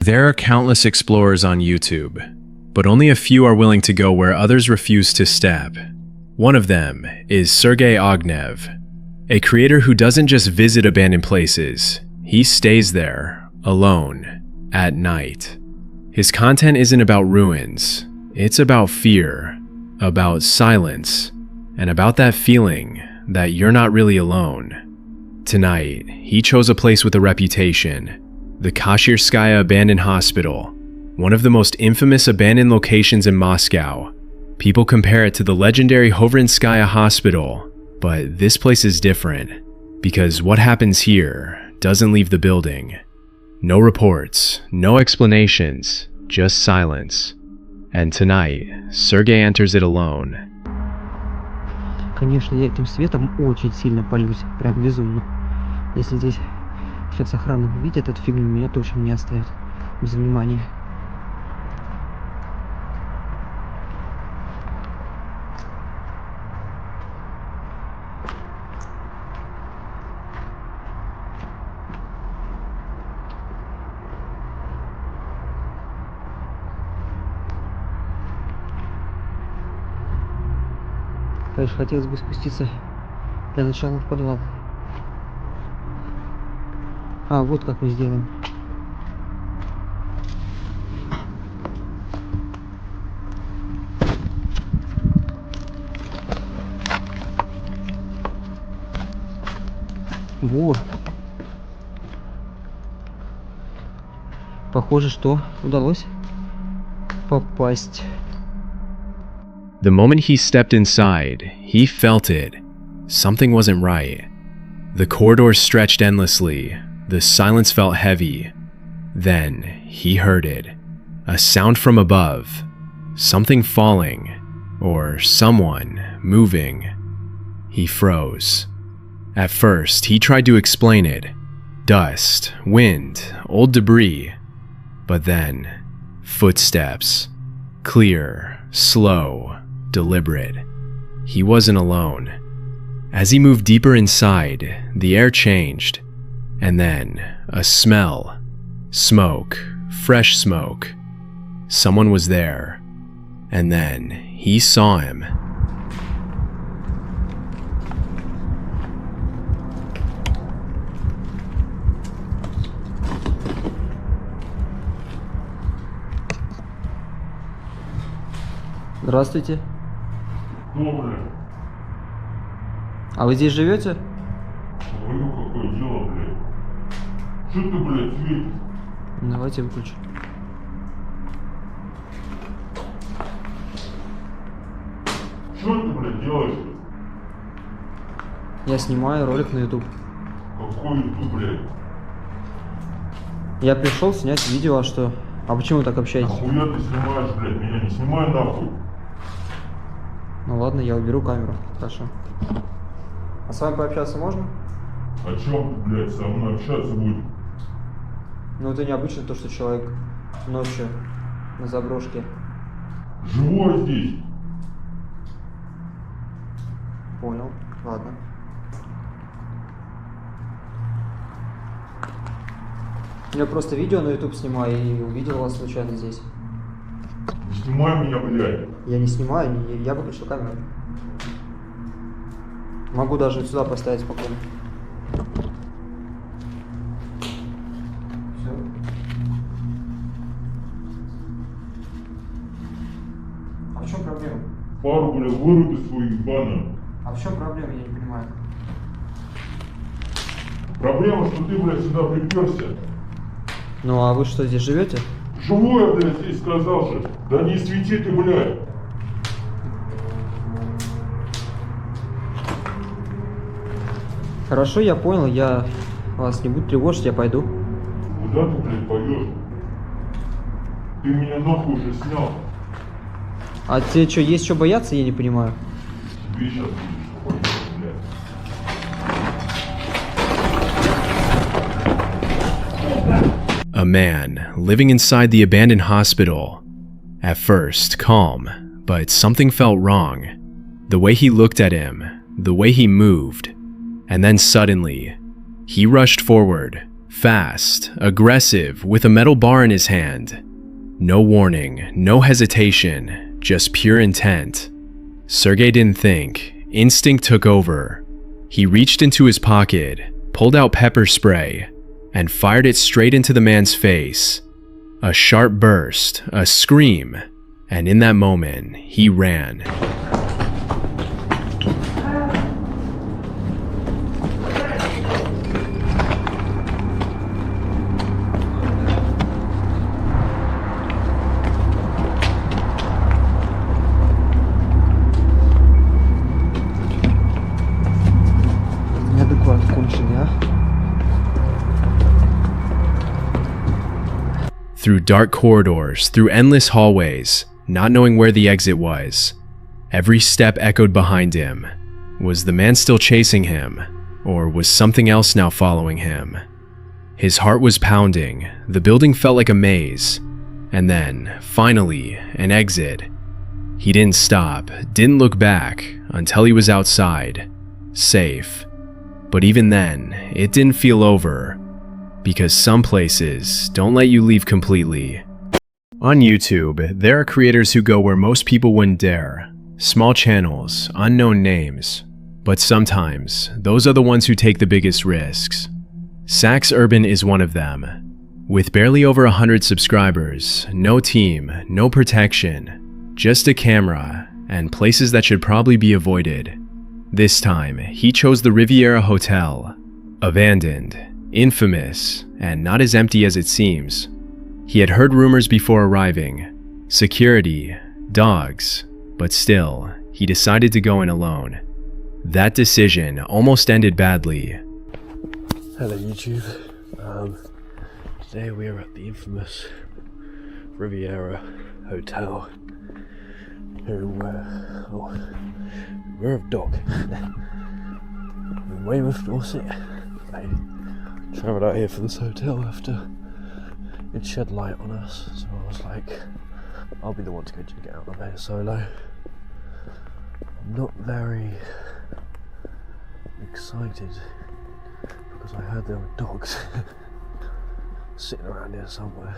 There are countless explorers on YouTube, but only a few are willing to go where others refuse to step. One of them is Sergey Ognev, a creator who doesn't just visit abandoned places, he stays there, alone, at night. His content isn't about ruins, it's about fear, about silence, and about that feeling that you're not really alone. Tonight, he chose a place with a reputation, the Kashirk Skya abandoned hospital, one of the most infamous abandoned locations in Moscow. People compare it to the legendary Hovrinskaya Hospital, but this place is different, because what happens here doesn't leave the building. No reports, no explanations, just silence. And tonight, Sergey enters it alone. Конечно, я этим светом очень сильно палюсь, прям безумно. Если здесь сейчас охрана увидит эту фигню, меня точно не оставит без внимания. Конечно, хотелось бы спуститься для начала в подвал. А, вот как мы сделаем. Вот. Похоже, что удалось попасть. The moment he stepped inside, he felt it. Something wasn't right. The corridors stretched endlessly. The silence felt heavy. Then he heard it. A sound from above. Something falling. Or someone moving. He froze. At first, he tried to explain it. Dust, wind, old debris. But then, footsteps. Clear, slow, deliberate. He wasn't alone. As he moved deeper inside, the air changed. And then, a smell. Smoke. Fresh smoke. Someone was there. And then, he saw him. Здравствуйте. Доброе. А вы здесь живете? Говорю, какое дело, блядь. Что ты, блядь, светишь? Давайте выключу. Что ты, блядь, делаешь? Я снимаю ролик на YouTube. Какой YouTube, блядь? Я пришел снять видео, а что? А почему вы так общаетесь? Нахуя ты снимаешь, блядь? Меня не снимай нахуй. Ну ладно, я уберу камеру. Хорошо. А с вами пообщаться можно? О чем ты, блядь, со мной общаться будешь? Ну это необычно то, что человек ночью на заброшке. Живой здесь. Понял. Ладно. Я просто видео на YouTube снимаю и увидел вас случайно здесь. Не снимай меня, блядь. Я не снимаю, я выключил камеру. Могу даже сюда поставить спокойно. Все. А в чем проблема? Пару, блядь, выруби свою ебаную. А в чем проблема, я не понимаю. Проблема, что ты, блядь, сюда приперся. Ну а вы что, здесь живете? Живой, блядь, здесь сказал же. Да не свети ты, блядь. Хорошо, я понял, я вас не буду тревожить, я пойду. Куда ты, блядь, пойдешь? Ты меня нахуй уже снял. А тебе что, есть что бояться, я не понимаю. Тебе сейчас будешь, блядь. A man living inside the abandoned hospital. At first, calm, but something felt wrong. The way he looked at him, the way he moved. And then suddenly, he rushed forward, Fast, aggressive, with a metal bar in his hand. No warning, no hesitation, just pure intent. Sergey didn't think. Instinct took over. He reached into his pocket, pulled out pepper spray, and fired it straight into the man's face. A sharp burst, a scream, and in that moment, he ran. Through dark corridors, through endless hallways, not knowing where the exit was. Every step echoed behind him. Was the man still chasing him, or was something else now following him? His heart was pounding, the building felt like a maze, and then, finally, an exit. He didn't stop, didn't look back, until he was outside, safe. But even then, it didn't feel over. Because some places don't let you leave completely. On YouTube, there are creators who go where most people wouldn't dare. Small channels, unknown names. But sometimes, those are the ones who take the biggest risks. Sax Urban is one of them. With barely over 100 subscribers, no team, no protection, just a camera, and places that should probably be avoided. This time, he chose the Riviera Hotel. Abandoned. Infamous, and not as empty as it seems. He had heard rumors before arriving. Security, dogs, but still, he decided to go in alone. That decision almost ended badly. Hello YouTube. Today we are at the infamous Riviera Hotel here in we're of Dock in Weymouth, Dorset. I travelled out here for this hotel after it shed light on us, so I was like, I'll be the one to go check it out. I'm here solo. I'm not very excited because I heard there were dogs sitting around here somewhere.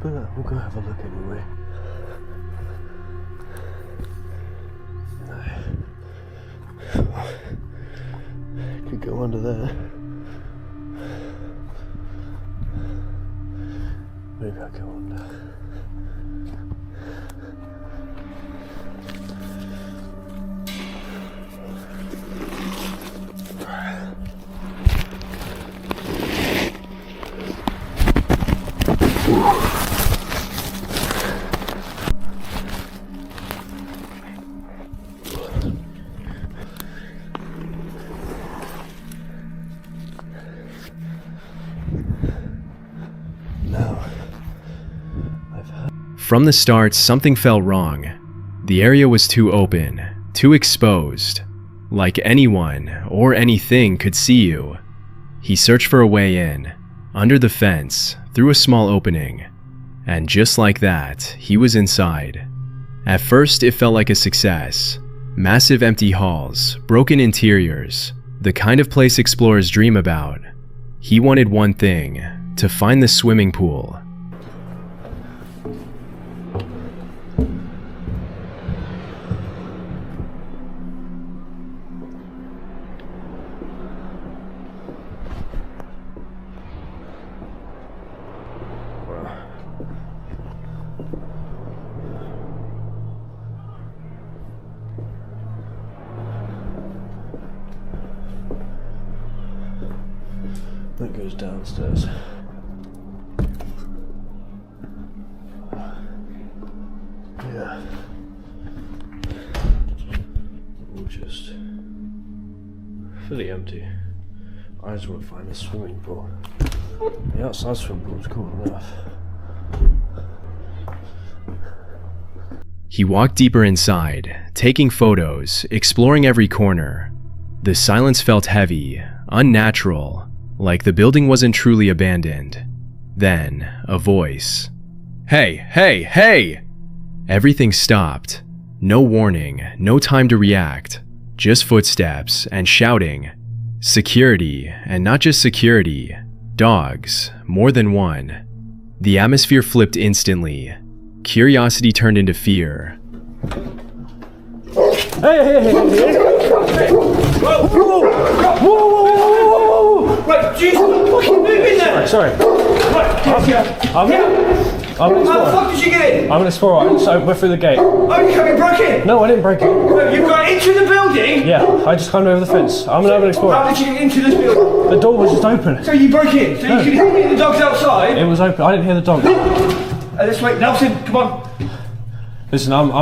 But we'll go have a look anyway. Could go under there. Maybe I'll go under. From the start, something felt wrong. The area was too open, too exposed. Like anyone or anything could see you. He searched for a way in, under the fence, through a small opening. And just like that, he was inside. At first, it felt like a success. Massive empty halls, broken interiors, the kind of place explorers dream about. He wanted one thing, to find the swimming pool. That goes downstairs. Yeah. All just fully empty. I just want to find a swimming pool. The outside swimming pool is cool enough. He walked deeper inside, taking photos, exploring every corner. The silence felt heavy, unnatural, like the building wasn't truly abandoned. Then, a voice. "Hey, hey, hey!" Everything stopped. No warning, no time to react. Just footsteps and shouting. Security, and not just security, dogs, more than one. The atmosphere flipped instantly. Curiosity turned into fear. Hey! Whoa! Right, Jesus, fucking move in there! Sorry. I'm an How the explorer. fuck did you get in? I'm an explorer, so we're through the gate. Oh, you coming broke in? No, I didn't break it. You've got into the building? Yeah, I just climbed over the fence. I'm an urban How explorer. did you get into this building? The door was just open. So you broke in, so you could hear the dogs outside? It was open. I didn't hear the dog. Let's wait, Nelson, come on. Listen, I'm.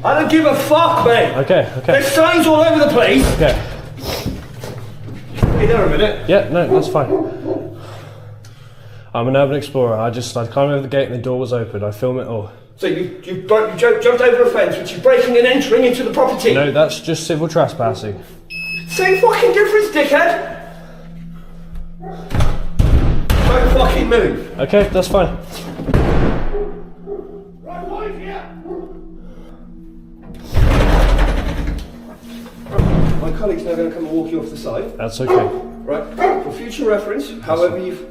I don't give a fuck, mate. Okay. There's signs all over the place. Okay. Hey there a minute. Yeah, no, that's fine. I'm an urban explorer. I climbed over the gate and the door was open. I film it all. So you jumped over a fence, which is breaking and entering into the property. No, that's just civil trespassing. Same fucking difference, dickhead. Don't fucking move. Okay, that's fine. Right, boys, here. My colleague's now going to come and walk you off the side. That's okay. Right, for future reference, however you've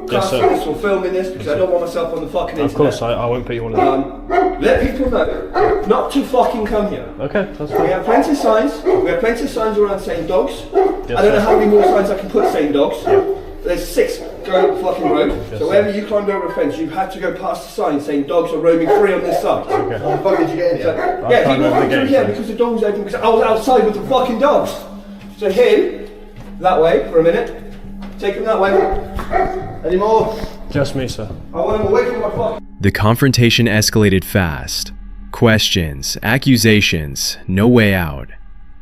casting sir. this or filming this, because I don't want myself on the fucking internet. Of course, I won't put you on it. Let people know not to fucking come here. Okay, that's We fine. have plenty of signs. We have plenty of signs around saying dogs. Yes, I don't know sir. how many more signs I can put saying dogs. There's 6 going up the fucking road. Yes, So whenever you climbed over a fence, you had to go past the sign saying dogs are roaming free on this side. Okay. How the fuck did you get in here? Yeah, climbed he over walked the through gate, here so- because the door was open because I was outside with the fucking dogs. So him, that way for a minute. Take him that way. Any more? Just me, sir. I want him away from my fucking... The confrontation escalated fast. Questions, accusations, no way out.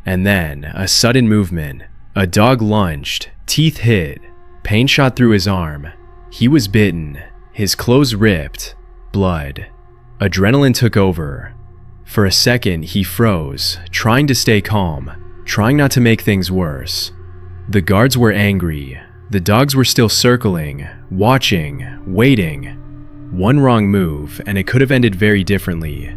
And then, a sudden movement. A dog lunged, teeth hit, pain shot through his arm. He was bitten, his clothes ripped, blood. Adrenaline took over. For a second, he froze, trying to stay calm, trying not to make things worse. The guards were angry. The dogs were still circling, watching, waiting. One wrong move, and it could have ended very differently.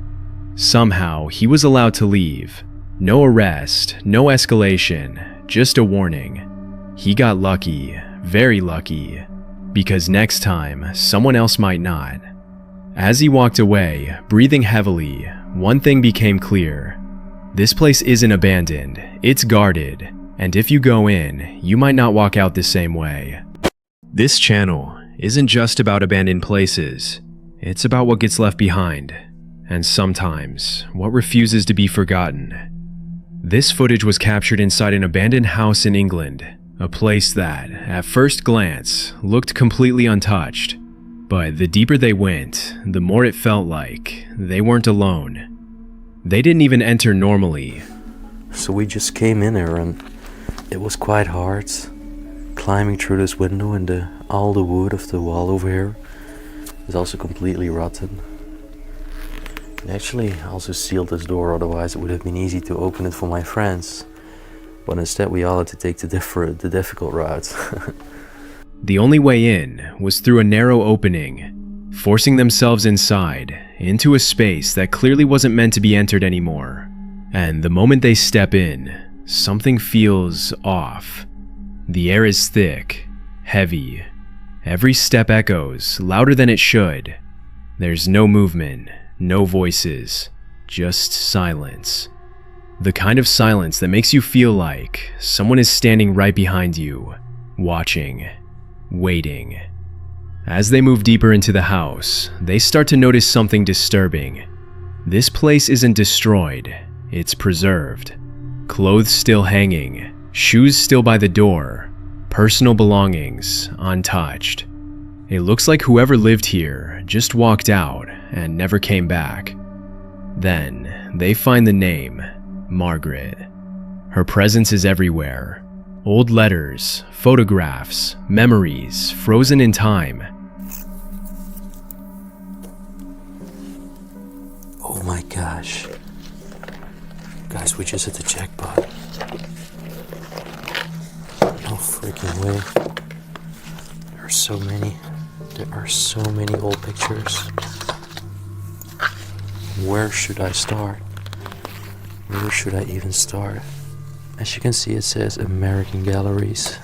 Somehow, he was allowed to leave. No arrest, no escalation, just a warning. He got lucky, very lucky, because next time, someone else might not. As he walked away, breathing heavily, one thing became clear. This place isn't abandoned, it's guarded, and if you go in, you might not walk out the same way. This channel isn't just about abandoned places, it's about what gets left behind, and sometimes, what refuses to be forgotten. This footage was captured inside an abandoned house in England, a place that, at first glance, looked completely untouched. But the deeper they went, the more it felt like they weren't alone. They didn't even enter normally. So we just came in there and it was quite hard climbing through this window, and all the wood of the wall over here is also completely rotten. And actually I also sealed this door, otherwise it would have been easy to open it for my friends. But instead we all had to take the difficult route. The only way in was through a narrow opening, forcing themselves inside, into a space that clearly wasn't meant to be entered anymore. And the moment they step in, something feels off. The air is thick, heavy. Every step echoes, louder than it should. There's no movement, no voices, just silence. The kind of silence that makes you feel like someone is standing right behind you, watching, waiting. As they move deeper into the house, they start to notice something disturbing. This place isn't destroyed, it's preserved. Clothes still hanging, shoes still by the door, personal belongings untouched. It looks like whoever lived here just walked out and never came back. Then, they find the name, Margaret. Her presence is everywhere. Old letters, photographs, memories, frozen in time. Oh my gosh. Guys, we just hit the jackpot. No freaking way. There are so many old pictures. Where should I start? Where should I even start? As you can see, it says American Galleries.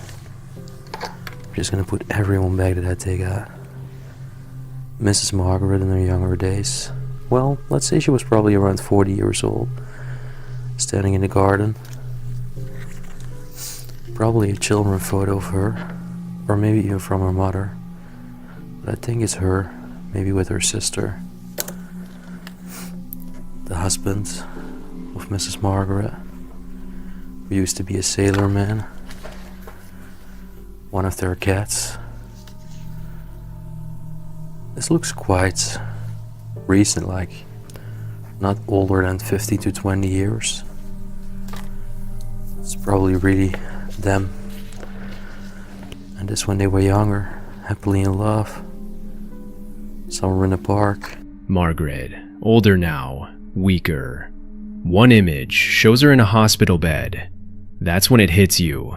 I'm just gonna put everyone back that they got. Mrs. Margaret in her younger days. Well, let's say she was probably around 40 years old. Standing in the garden. Probably a children photo of her. Or maybe even from her mother. But I think it's her. Maybe with her sister. The husband of Mrs. Margaret, who used to be a sailor man. One of their cats. This looks quite recent, like not older than 15 to 20 years. It's probably really them. And this when they were younger, happily in love. Somewhere in the park. Margaret, older now, weaker. One image shows her in a hospital bed. That's when it hits you.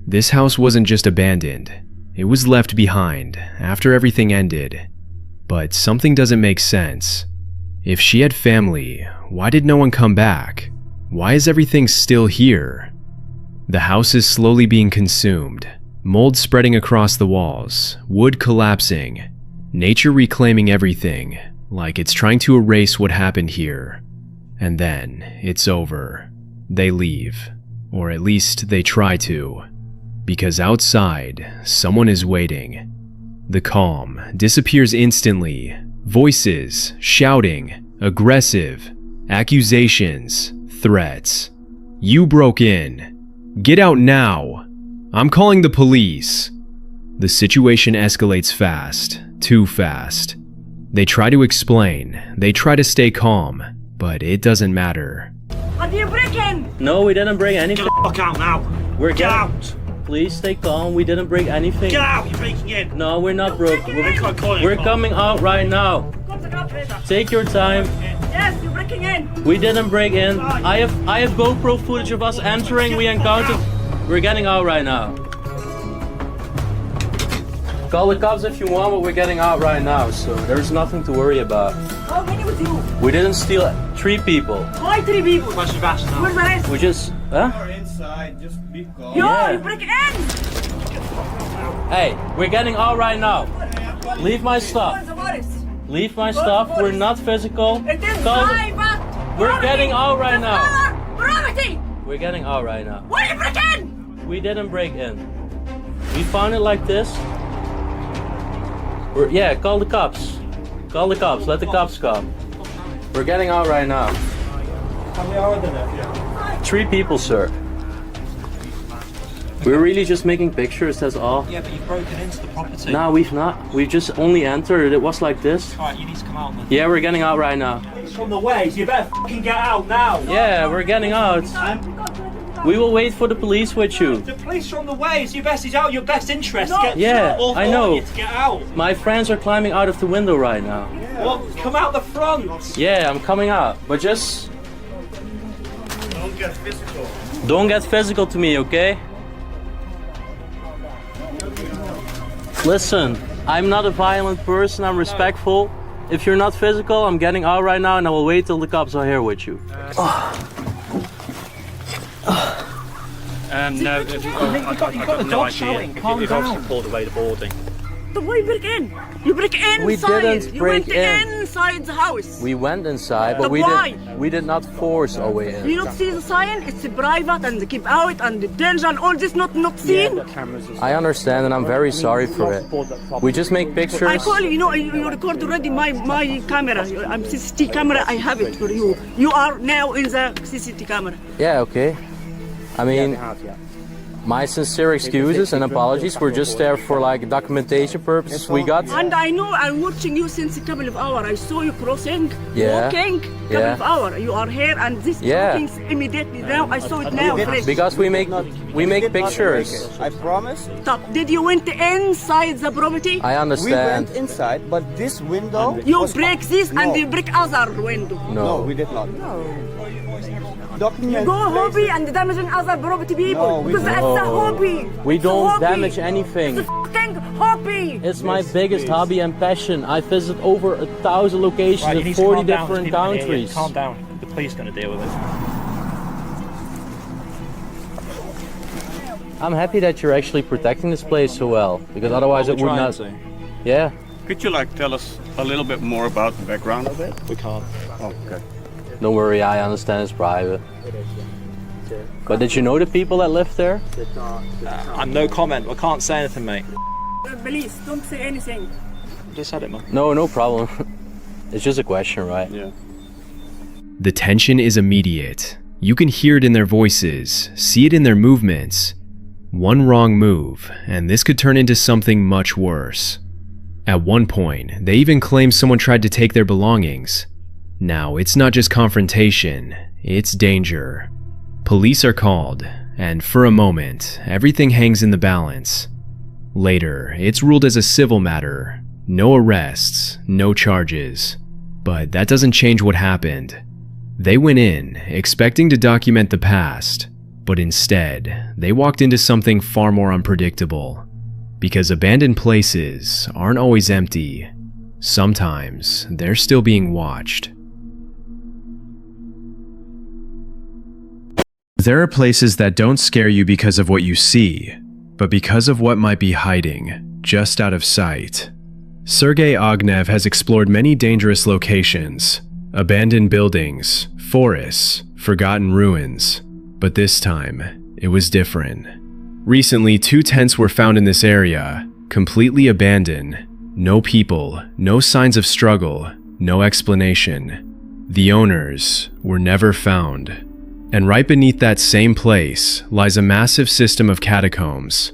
This house wasn't just abandoned. It was left behind after everything ended. But something doesn't make sense. If she had family, why did no one come back? Why is everything still here? The house is slowly being consumed. Mold spreading across the walls, wood collapsing. Nature reclaiming everything, like it's trying to erase what happened here. And then, it's over. They leave. Or at least they try to. Because outside, someone is waiting. The calm disappears instantly. Voices, shouting, aggressive, accusations, threats. You broke in. Get out now. I'm calling the police. The situation escalates fast. Too fast. They try to explain, they try to stay calm, but it doesn't matter. What did you break in? No, we didn't break anything. Get the fuck out now. Get out. Please stay calm, we didn't break anything. Get out, you're breaking in. No, we're not broke. We're coming out right now. Take your time. Yes, you're breaking in. We didn't break in. I have GoPro footage of us entering, we encountered. We're getting out right now. Call the cops if you want, but we're getting out right now, so there's nothing to worry about. How many with you? We didn't steal 3 people. Why 3 people? Where's the rest now? Where's the rest? We just, huh? You're inside, just be calm. Yo, you break in! Hey, we're getting out right now. Leave my stuff. Leave my stuff. We're not physical. It is private. We're getting out right now. Property! We're getting out right now. Why you break in? We didn't break in. We found it like this. Yeah, call the cops. Call the cops. Let the cops come. We're getting out right now. How many are there? 3 people, sir. We're really just making pictures, that's all. Yeah, but you've broken into the property. No, we've not. We've just only entered. It was like this. Alright, you need to come out then. Yeah, we're getting out right now. It's from the way, so you better fucking get out now. Yeah, we're getting out. We will wait for the police with you. The police are on the way, so you best is out your best interest. No. Yeah, I know. To get out. My friends are climbing out of the window right now. Yeah. Well, come out the front. Yeah, I'm coming out, but just... Don't get physical. Don't get physical to me, okay? Listen, I'm not a violent person, I'm respectful. If you're not physical, I'm getting out right now and I will wait till the cops are here with you. No, you've got the dog shouting. Calm down. Obviously pulled away the boarding. The way you break in? You break inside. We didn't break you went inside the house. We went inside, but we did not force our way in. You don't see the sign? It's private and they keep out and the danger and all this not seen. I understand and I'm very sorry for it. We just make pictures. I call you, you record already my camera. I'm CCTV camera, I have it for you. You are now in the CCTV camera. Yeah, okay. I mean, my sincere excuses and apologies. We're just there for like documentation purposes. We got. And I know I'm watching you since a couple of hours. I saw you crossing, walking, couple of hours. You are here and this walking immediately now. I saw it now. Because we make pictures. I promise. Stop. Did you went inside the property? I understand. We went inside, but this window. You break this and you break other window. No, we did not. No. Document. You go hobby and damaging other property people. Because that's a hobby. We don't damage anything. It's a fucking hobby. It's my biggest hobby and passion. I visit over 1,000 locations in 40 different countries. Calm down. The police are going to deal with it. I'm happy that you're actually protecting this place so well, because otherwise it would not. Yeah. Could you like tell us a little bit more about the background of it? We can't. Oh, okay. Don't worry, I understand it's private. But did you know the people that live there? No comment. I can't say anything, mate. Please, don't say anything. Just had it, man. No problem. It's just a question, right? Yeah. The tension is immediate. You can hear it in their voices, see it in their movements. One wrong move, and this could turn into something much worse. At one point, they even claimed someone tried to take their belongings. Now, it's not just confrontation, it's danger. Police are called, and for a moment, everything hangs in the balance. Later, it's ruled as a civil matter. No arrests, no charges. But that doesn't change what happened. They went in, expecting to document the past, but instead, they walked into something far more unpredictable. Because abandoned places aren't always empty. Sometimes, they're still being watched. There are places that don't scare you because of what you see, but because of what might be hiding, just out of sight. Sergei Ognev has explored many dangerous locations, abandoned buildings, forests, forgotten ruins, but this time, it was different. Recently, 2 tents were found in this area, completely abandoned. No people, no signs of struggle, no explanation. The owners were never found. And right beneath that same place lies a massive system of catacombs.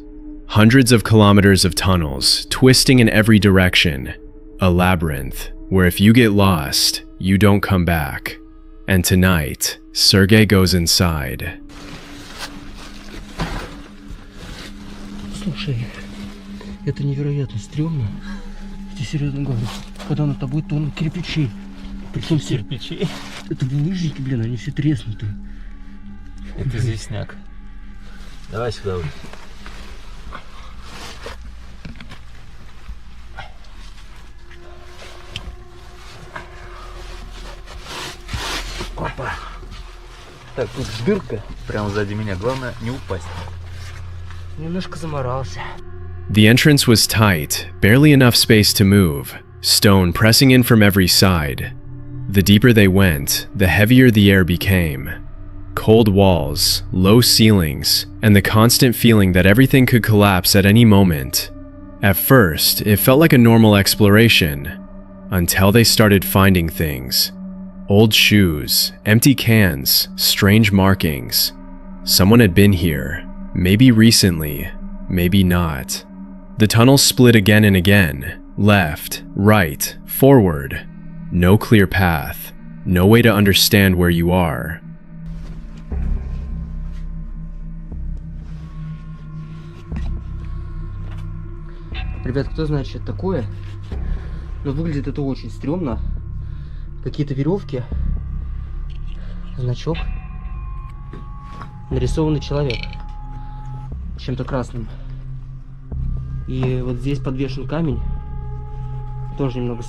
Hundreds of kilometers of tunnels, twisting in every direction. A labyrinth, where if you get lost, you don't come back. And tonight, Sergei goes inside. Слушай, это невероятно стрёмно. Я тебе серьезно говорю. Когда над тобой тонны кирпичей. Причем кирпичей? Это булыжники, блин, они все треснутые. Это известняк. Давай сюда. Опа. Так, тут дырка. Прямо сзади меня. Главное не упасть. Немножко заморался. The entrance was tight, barely enough space to move, stone pressing in from every side. The deeper they went, the heavier the air became. Cold walls, low ceilings, and the constant feeling that everything could collapse at any moment. At first, it felt like a normal exploration, until they started finding things. Old shoes, empty cans, strange markings. Someone had been here, maybe recently, maybe not. The tunnels split again and again, left, right, forward. No clear path, no way to understand where you are. Ребят, кто знает, что это такое? Но выглядит это очень стрёмно. Какие-то веревки. Значок. Нарисованный человек. Чем-то красным. И вот здесь подвешен камень. Тоже немного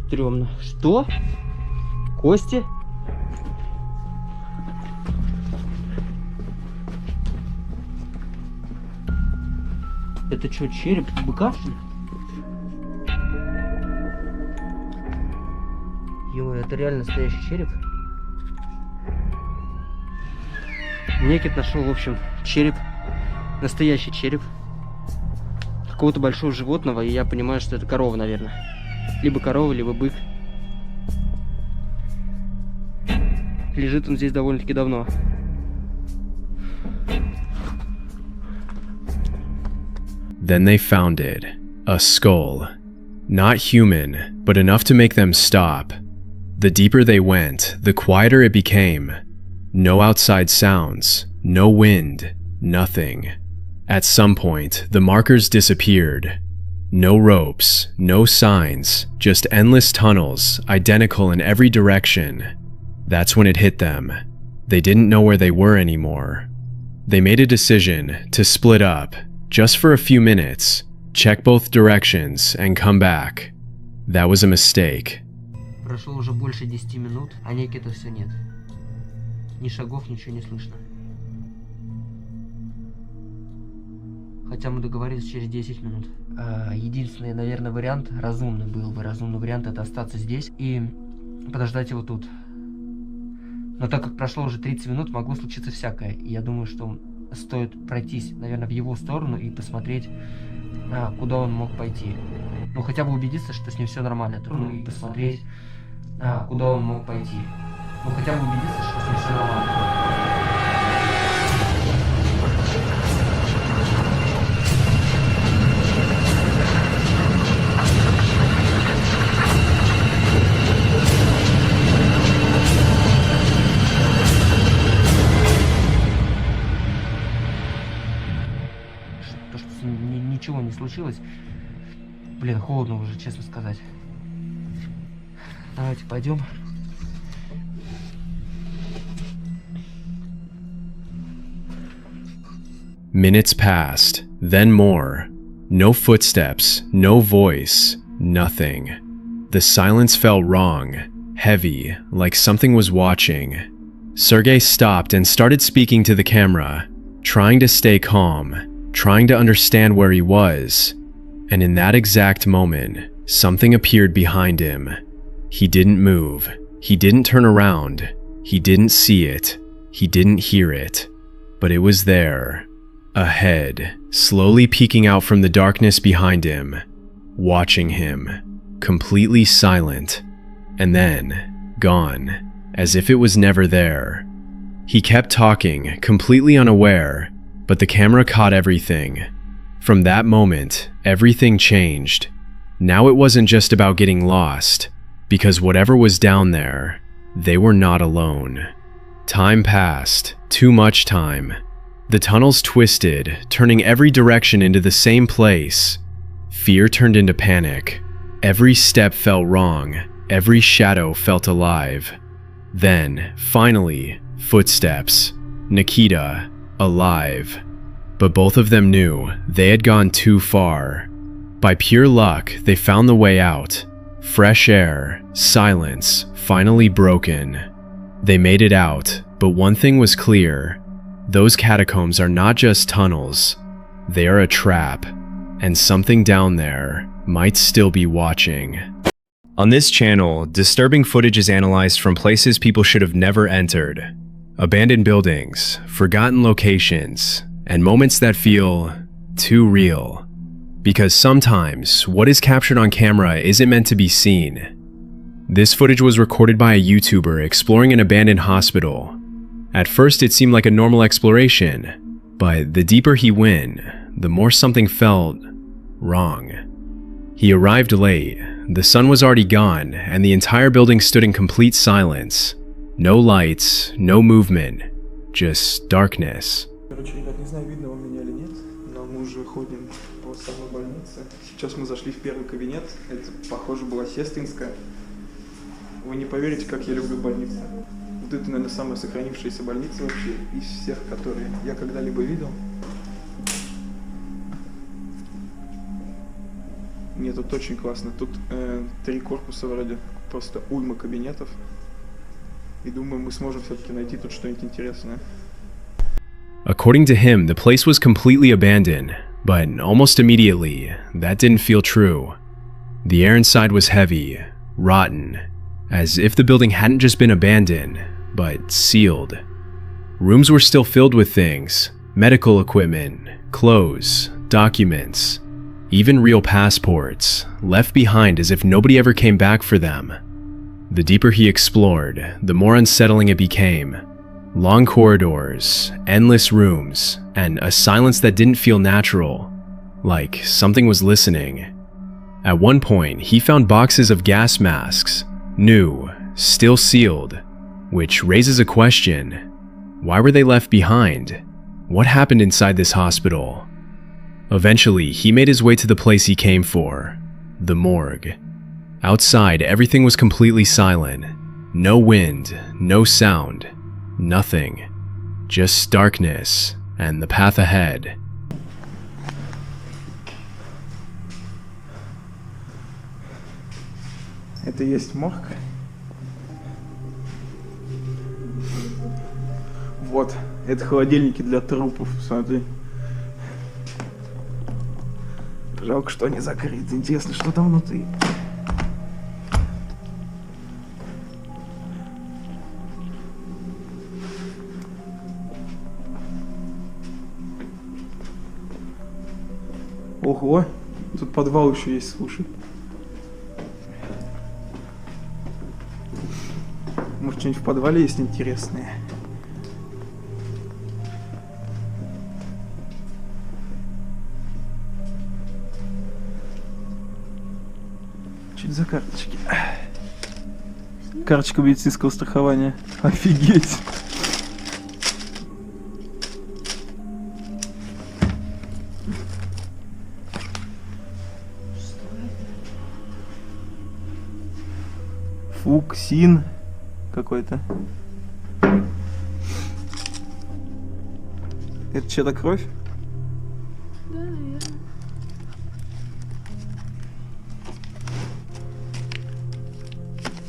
стрёмно. Что? Кости? Это что, череп быка, что ли? Ё, это реально настоящий череп. Некит нашел, в общем, череп. Настоящий череп. Какого-то большого животного, и я понимаю, что это корова, наверное. Либо корова, либо бык. Лежит он здесь довольно-таки давно. Then they found it. A skull. Not human, but enough to make them stop. The deeper they went, the quieter it became. No outside sounds, no wind, nothing. At some point, the markers disappeared. No ropes, no signs, just endless tunnels, identical in every direction. That's when it hit them. They didn't know where they were anymore. They made a decision to split up, just for a few minutes, check both directions, and come back. That was a mistake. Прошло уже больше 10 минут, а Некита все нет. Ни шагов, ничего не слышно. Хотя мы договорились через 10 минут. Единственный, наверное, вариант, разумный вариант, это остаться здесь и подождать его тут. Но так как прошло уже 30 минут, могло случиться всякое. И я думаю, что стоит пройтись, наверное, в его сторону и посмотреть, куда он мог пойти. Ну, хотя бы убедиться, что с ним все нормально. И посмотреть, куда он мог пойти. Ну, хотя бы убедиться, что с ним все нормально. Ничего не случилось. Блин, холодно уже, честно сказать. Давайте пойдем. Minutes passed, then more. No footsteps, no voice, nothing. The silence felt wrong, heavy, like something was watching. Sergei stopped and started speaking to the camera, trying to stay calm, trying to understand where he was. And in that exact moment, something appeared behind him. He didn't move. He didn't turn around. He didn't see it. He didn't hear it. But it was there, ahead, slowly peeking out from the darkness behind him, watching him, completely silent, and then gone, as if it was never there. He kept talking, completely unaware, but the camera caught everything. From that moment, everything changed. Now it wasn't just about getting lost, because whatever was down there, they were not alone. Time passed, too much time. The tunnels twisted, turning every direction into the same place. Fear turned into panic. Every step felt wrong, every shadow felt alive. Then, finally, footsteps. Nikita, alive. But both of them knew they had gone too far. By pure luck, they found the way out. Fresh air, silence, finally broken. They made it out, but one thing was clear. Those catacombs are not just tunnels. They are a trap, and something down there might still be watching. On this channel, disturbing footage is analyzed from places people should have never entered. Abandoned buildings, forgotten locations, and moments that feel too real. Because sometimes, what is captured on camera isn't meant to be seen. This footage was recorded by a YouTuber exploring an abandoned hospital. At first it seemed like a normal exploration, but the deeper he went, the more something felt wrong. He arrived late, the sun was already gone, and the entire building stood in complete silence. No lights, no movement, just darkness. Короче, ребят, не знаю, видно вам меня или нет, но мы уже ходим по самой больнице. Сейчас мы зашли в первый кабинет, это, похоже, была сестринская. Вы не поверите, как я люблю больницы. Вот это, наверное, самая сохранившаяся больница вообще из всех, которые я когда-либо видел. Нет, тут очень классно. Тут 3 корпуса вроде, просто уйма кабинетов. И думаю, мы сможем все-таки найти тут что-нибудь интересное. According to him, the place was completely abandoned, but almost immediately, that didn't feel true. The air inside was heavy, rotten, as if the building hadn't just been abandoned, but sealed. Rooms were still filled with things, medical equipment, clothes, documents, even real passports, left behind as if nobody ever came back for them. The deeper he explored, the more unsettling it became. Long corridors, endless rooms, and a silence that didn't feel natural, like something was listening. At one point, he found boxes of gas masks, new, still sealed, which raises a question. Why were they left behind? What happened inside this hospital? Eventually, he made his way to the place he came for, the morgue. Outside, everything was completely silent. No wind, no sound, nothing. Just darkness and the path ahead. Это есть морг. Вот, это холодильники для трупов, смотри. Жалко, что они закрыты. Интересно, что там внутри. Ого, тут подвал еще есть, слушай. Может, что-нибудь в подвале есть интересное? Что это за карточки? Карточка медицинского страхования. Офигеть! Фуксин какой-то. Это чья-то кровь? Да, наверное.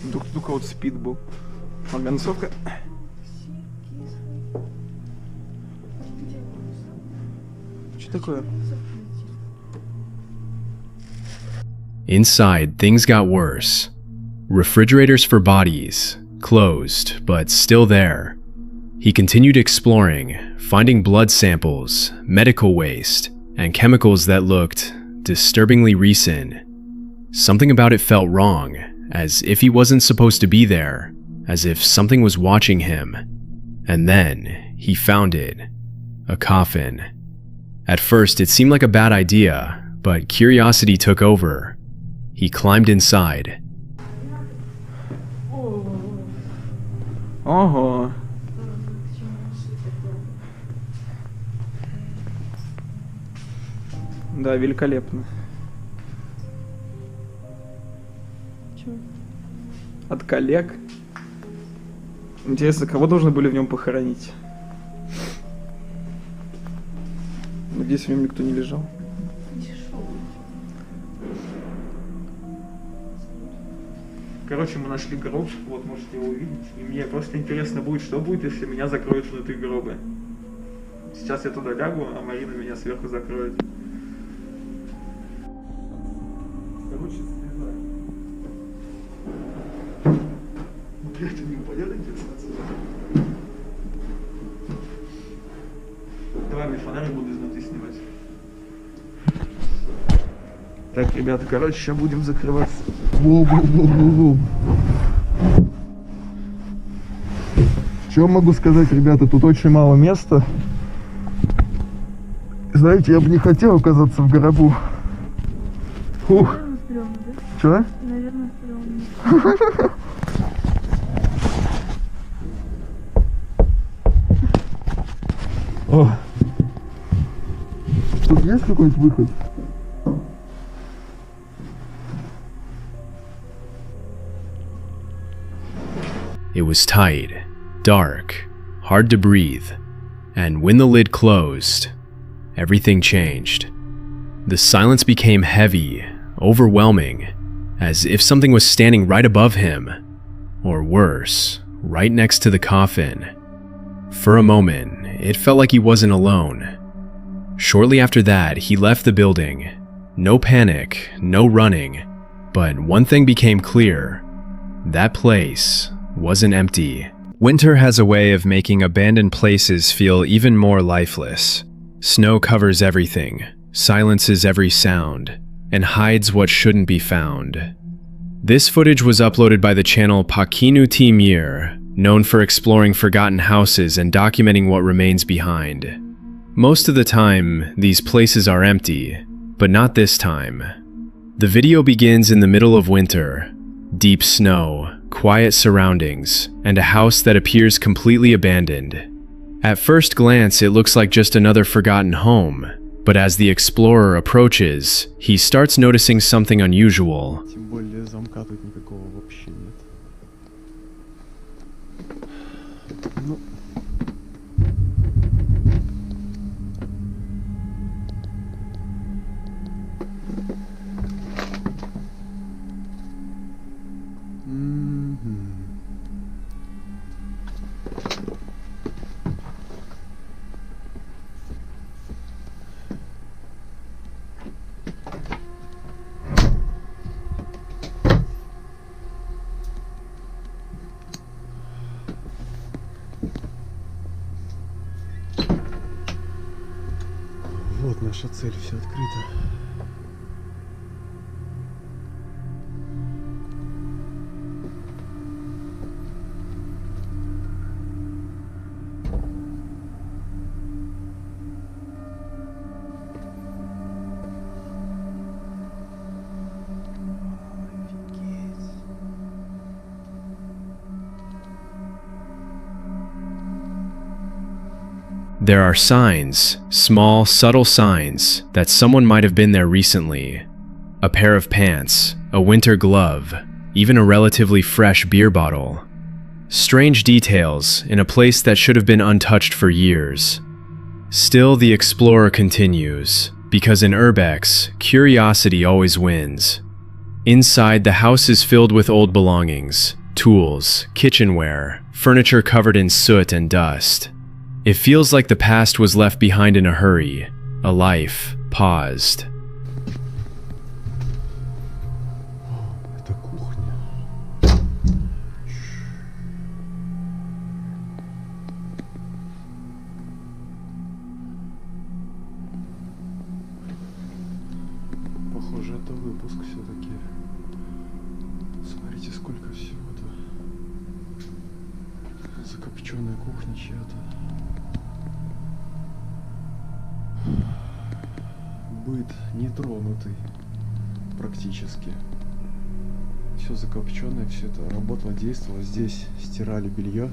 Вдруг у кого-то спид был. Марганцовка. Что такое? Inside, things got worse. Refrigerators for bodies, closed, but still there. He continued exploring, finding blood samples, medical waste, and chemicals that looked disturbingly recent. Something about it felt wrong, as if he wasn't supposed to be there, as if something was watching him. And then he found it, a coffin. At first, it seemed like a bad idea, but curiosity took over. He climbed inside. Ого. Да, великолепно. Чё? От коллег. Интересно, кого должны были в нем похоронить? Надеюсь, в нем никто не лежал. Короче, мы нашли гроб, вот можете его увидеть. И мне просто интересно будет, что будет, если меня закроют внутри гроба. Сейчас я туда лягу, а Марина меня сверху закроет. Короче, слезай. Блять, они упадет отсюда. Давай мне фонарик буду изнутри снимать. Так, ребята, короче, сейчас будем закрываться. Воу. Что могу сказать, ребята, тут очень мало места. Знаете, я бы не хотел оказаться в гробу. Фух. Наверное, стрёмно, да? Чё? Наверное, стрёмно. О. Тут есть какой-нибудь выход? It was tight, dark, hard to breathe, and when the lid closed, everything changed. The silence became heavy, overwhelming, as if something was standing right above him, or worse, right next to the coffin. For a moment, it felt like he wasn't alone. Shortly after that, he left the building. No panic, no running, but one thing became clear. That place wasn't empty. Winter has a way of making abandoned places feel even more lifeless. Snow covers everything, silences every sound, and hides what shouldn't be found. This footage was uploaded by the channel Pakinu Timir, known for exploring forgotten houses and documenting what remains behind. Most of the time, these places are empty, but not this time. The video begins in the middle of winter. Deep snow, quiet surroundings, and a house that appears completely abandoned. At first glance, it looks like just another forgotten home, but as the explorer approaches, he starts noticing something unusual. Тем более замка тут никакого вообще нет. Ну. наша цель, все открыто. There are signs, small, subtle signs, that someone might have been there recently. A pair of pants, a winter glove, even a relatively fresh beer bottle. Strange details in a place that should have been untouched for years. Still, the explorer continues, because in Urbex, curiosity always wins. Inside, the house is filled with old belongings, tools, kitchenware, furniture covered in soot and dust. It feels like the past was left behind in a hurry, a life paused. Это кухня. Похоже, это выпуск все-таки. Смотрите, сколько всего-то. Закопченная кухня чья-то. Быт нетронутый практически. Все закопченное, все это работало, действовало. Здесь стирали белье.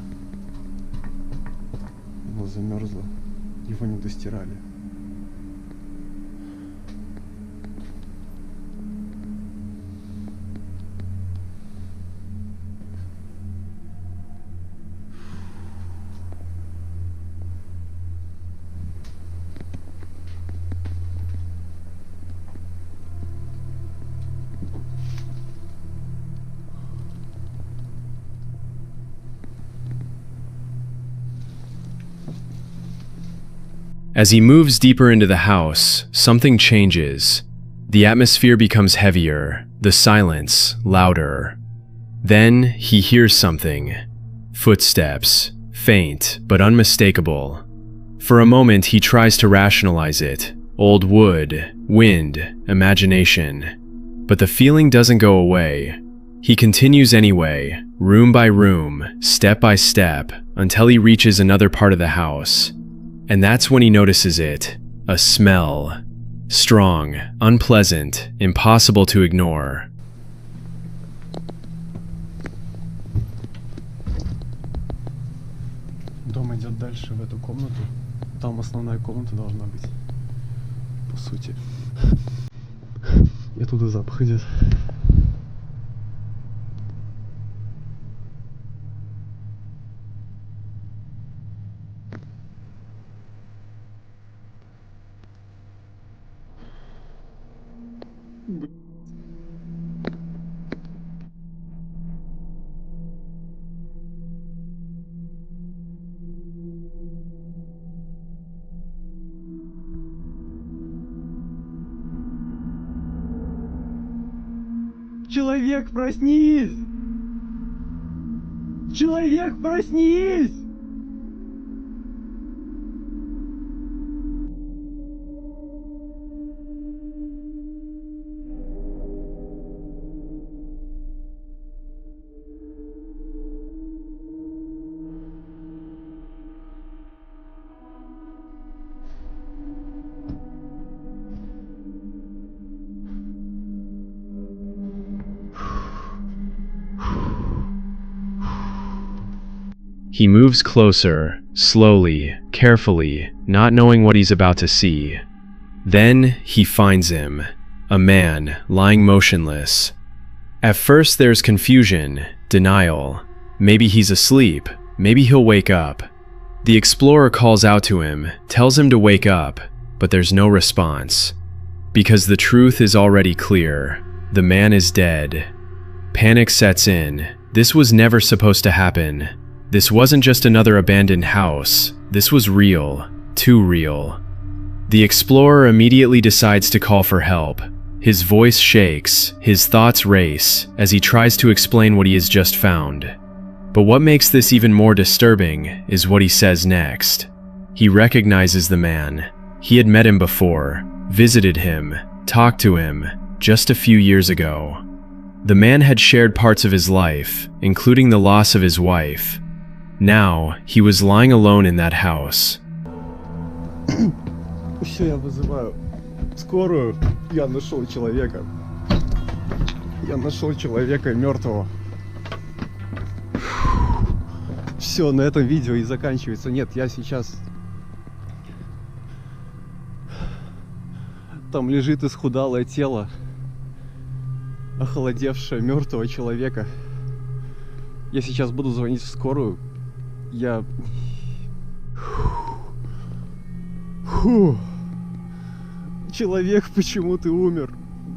Оно замерзло. Его не достирали. As he moves deeper into the house, something changes. The atmosphere becomes heavier, the silence louder. Then he hears something. Footsteps, faint but unmistakable. For a moment he tries to rationalize it. Old wood, wind, imagination. But the feeling doesn't go away. He continues anyway, room by room, step by step, until he reaches another part of the house. And that's when he notices it, a smell. Strong, unpleasant, impossible to ignore. Дом идет дальше в эту комнату. Там основная комната должна быть, по сути. И оттуда запах идет. Человек, проснись! Человек, проснись! He moves closer, slowly, carefully, not knowing what he's about to see. Then he finds him, a man lying motionless. At first there's confusion, denial. Maybe he's asleep, maybe he'll wake up. The explorer calls out to him, tells him to wake up, but there's no response. Because the truth is already clear. The man is dead. Panic sets in. This was never supposed to happen. This wasn't just another abandoned house. This was real. Too real. The explorer immediately decides to call for help. His voice shakes, his thoughts race, as he tries to explain what he has just found. But what makes this even more disturbing is what he says next. He recognizes the man. He had met him before. visited him, talked to him just a few years ago. The man had shared parts of his life, including the loss of his wife. Now, he was lying alone in that house. Все, я вызываю скорую. Я нашел человека. Я нашел человека мертвого. Все, на этом видео и заканчивается. Нет, я сейчас... Там лежит исхудалое тело, охолодевшее мертвого человека. Я сейчас буду звонить в скорую. Я... Фу. Человек почему-то умер.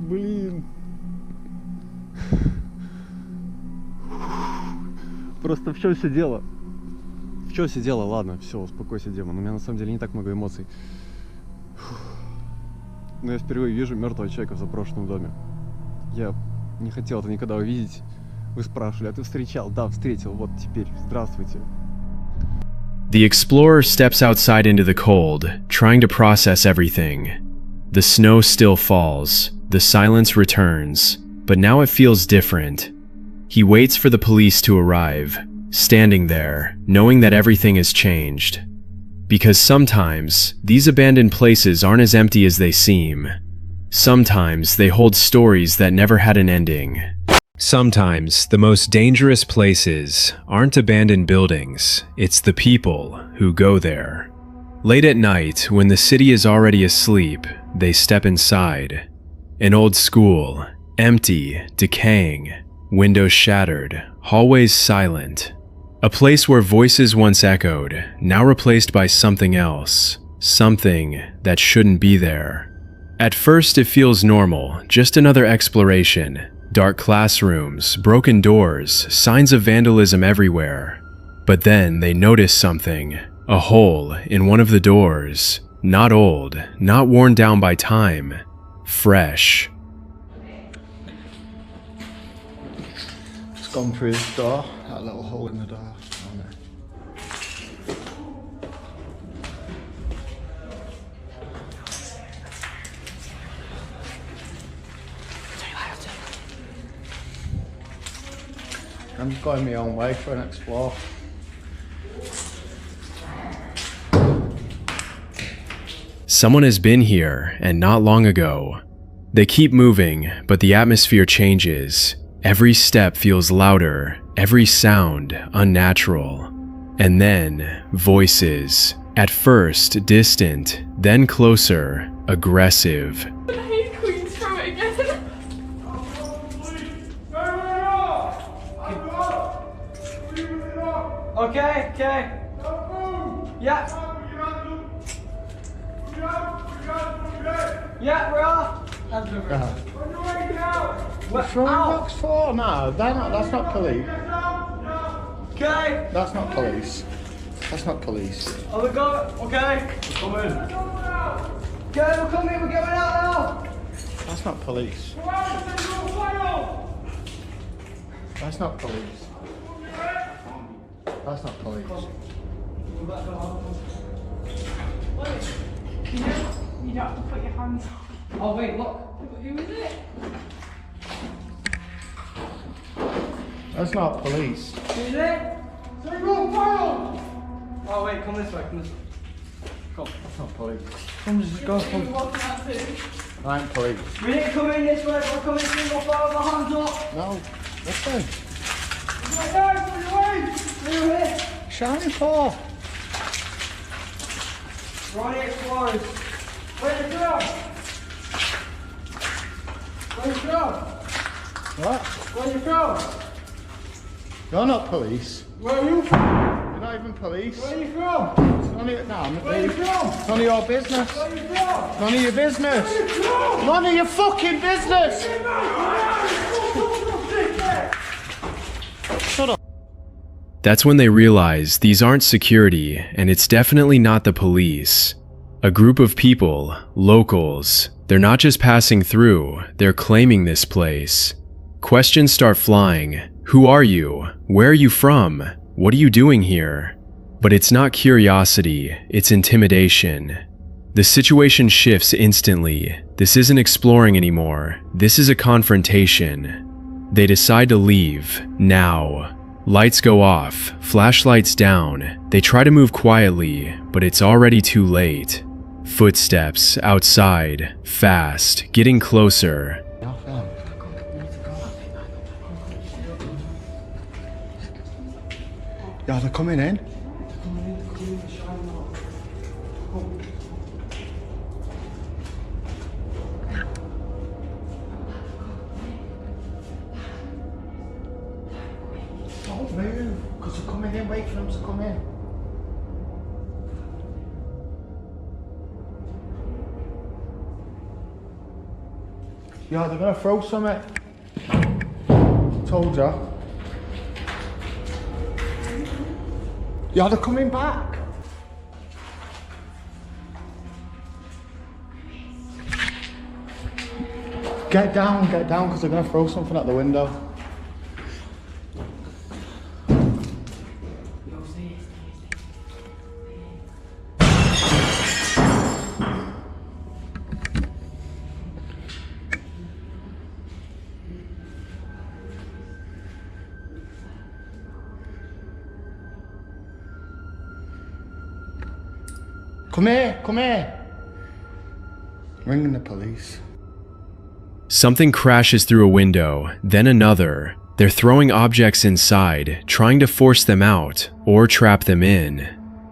Блин. Просто в чем все дело? В чем все дело? Ладно, все, успокойся, демон. У меня на самом деле не так много эмоций. Но я впервые вижу мертвого человека в заброшенном доме. Я не хотел это никогда увидеть. Вы спрашивали, а ты встречал? Да, встретил. Вот теперь. Здравствуйте. The explorer steps outside into the cold, trying to process everything. The snow still falls, the silence returns, but now it feels different. He waits for the police to arrive, standing there, knowing that everything has changed. Because sometimes, these abandoned places aren't as empty as they seem. Sometimes they hold stories that never had an ending. Sometimes the most dangerous places aren't abandoned buildings, it's the people who go there. Late at night, when the city is already asleep, they step inside. An old school, empty, decaying, windows shattered, hallways silent. A place where voices once echoed, now replaced by something else, something that shouldn't be there. At first it feels normal, just another exploration. Dark classrooms, broken doors, signs of vandalism everywhere. But then they notice something, a hole in one of the doors. Not old, not worn down by time, fresh. It's gone through the door, that little hole in the door. I'm going my own way for an explore. Someone has been here, and not long ago. They keep moving, but the atmosphere changes. Every step feels louder, every sound unnatural. And then, voices. At first, distant, then closer, aggressive. Okay, okay. Yeah. Yeah, we're off. What's wrong? Box 4? No, that's not police. Okay. That's not police. That's not police. Oh, we got it. Okay. Come in. Okay, we're coming. We're going out now. That's not police. That's not police. That's not police. You don't have to put your hands on. Oh wait, look. Who is it? That's not police. Who is it? Oh wait, come this way, come this way. Come. That's not police. Come, just go. Come. I ain't police. We need to come in this way, we're coming single file with our hands up. No, this way. Right there, put your way. Through here. Shiny paw. Ronnie Explorers. Where's the girl? Where's the girl? What? Where's the girl? You're not police. Where are you from? You're not even police. Where are you from? It's none of your, no, I'm Where are you from? It's none of your business. Where are you from? None of your business. Where are you from? None of your fucking business. Shut up. That's when they realize these aren't security, and it's definitely not the police. A group of people, locals, they're not just passing through, they're claiming this place. Questions start flying. Who are you? Where are you from? What are you doing here? But it's not curiosity, it's intimidation. The situation shifts instantly. This isn't exploring anymore. This is a confrontation. They decide to leave, now. Lights go off, flashlights down. They try to move quietly, but it's already too late. Footsteps outside, fast, getting closer. Yeah, they're coming in. Don't move, because they're coming in. Wait for them to come in. Yeah, they're gonna throw something. Told ya. Yeah, they're coming back. Get down, because they're gonna throw something out the window. Come here. Ringing the police. Something crashes through a window, then another. They're throwing objects inside, trying to force them out or trap them in.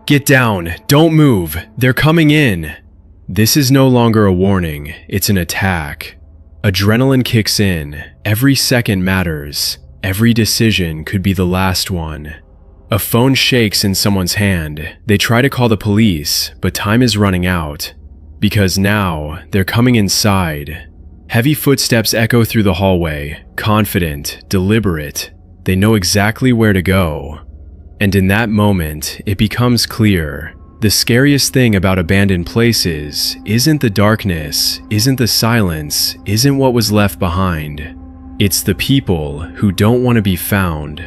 Get down, don't move, they're coming in. This is no longer a warning, it's an attack. Adrenaline kicks in, every second matters, every decision could be the last one. A phone shakes in someone's hand. They try to call the police, but time is running out. Because now, they're coming inside. Heavy footsteps echo through the hallway, confident, deliberate. They know exactly where to go. And in that moment, it becomes clear. The scariest thing about abandoned places isn't the darkness, isn't the silence, isn't what was left behind. It's the people who don't want to be found.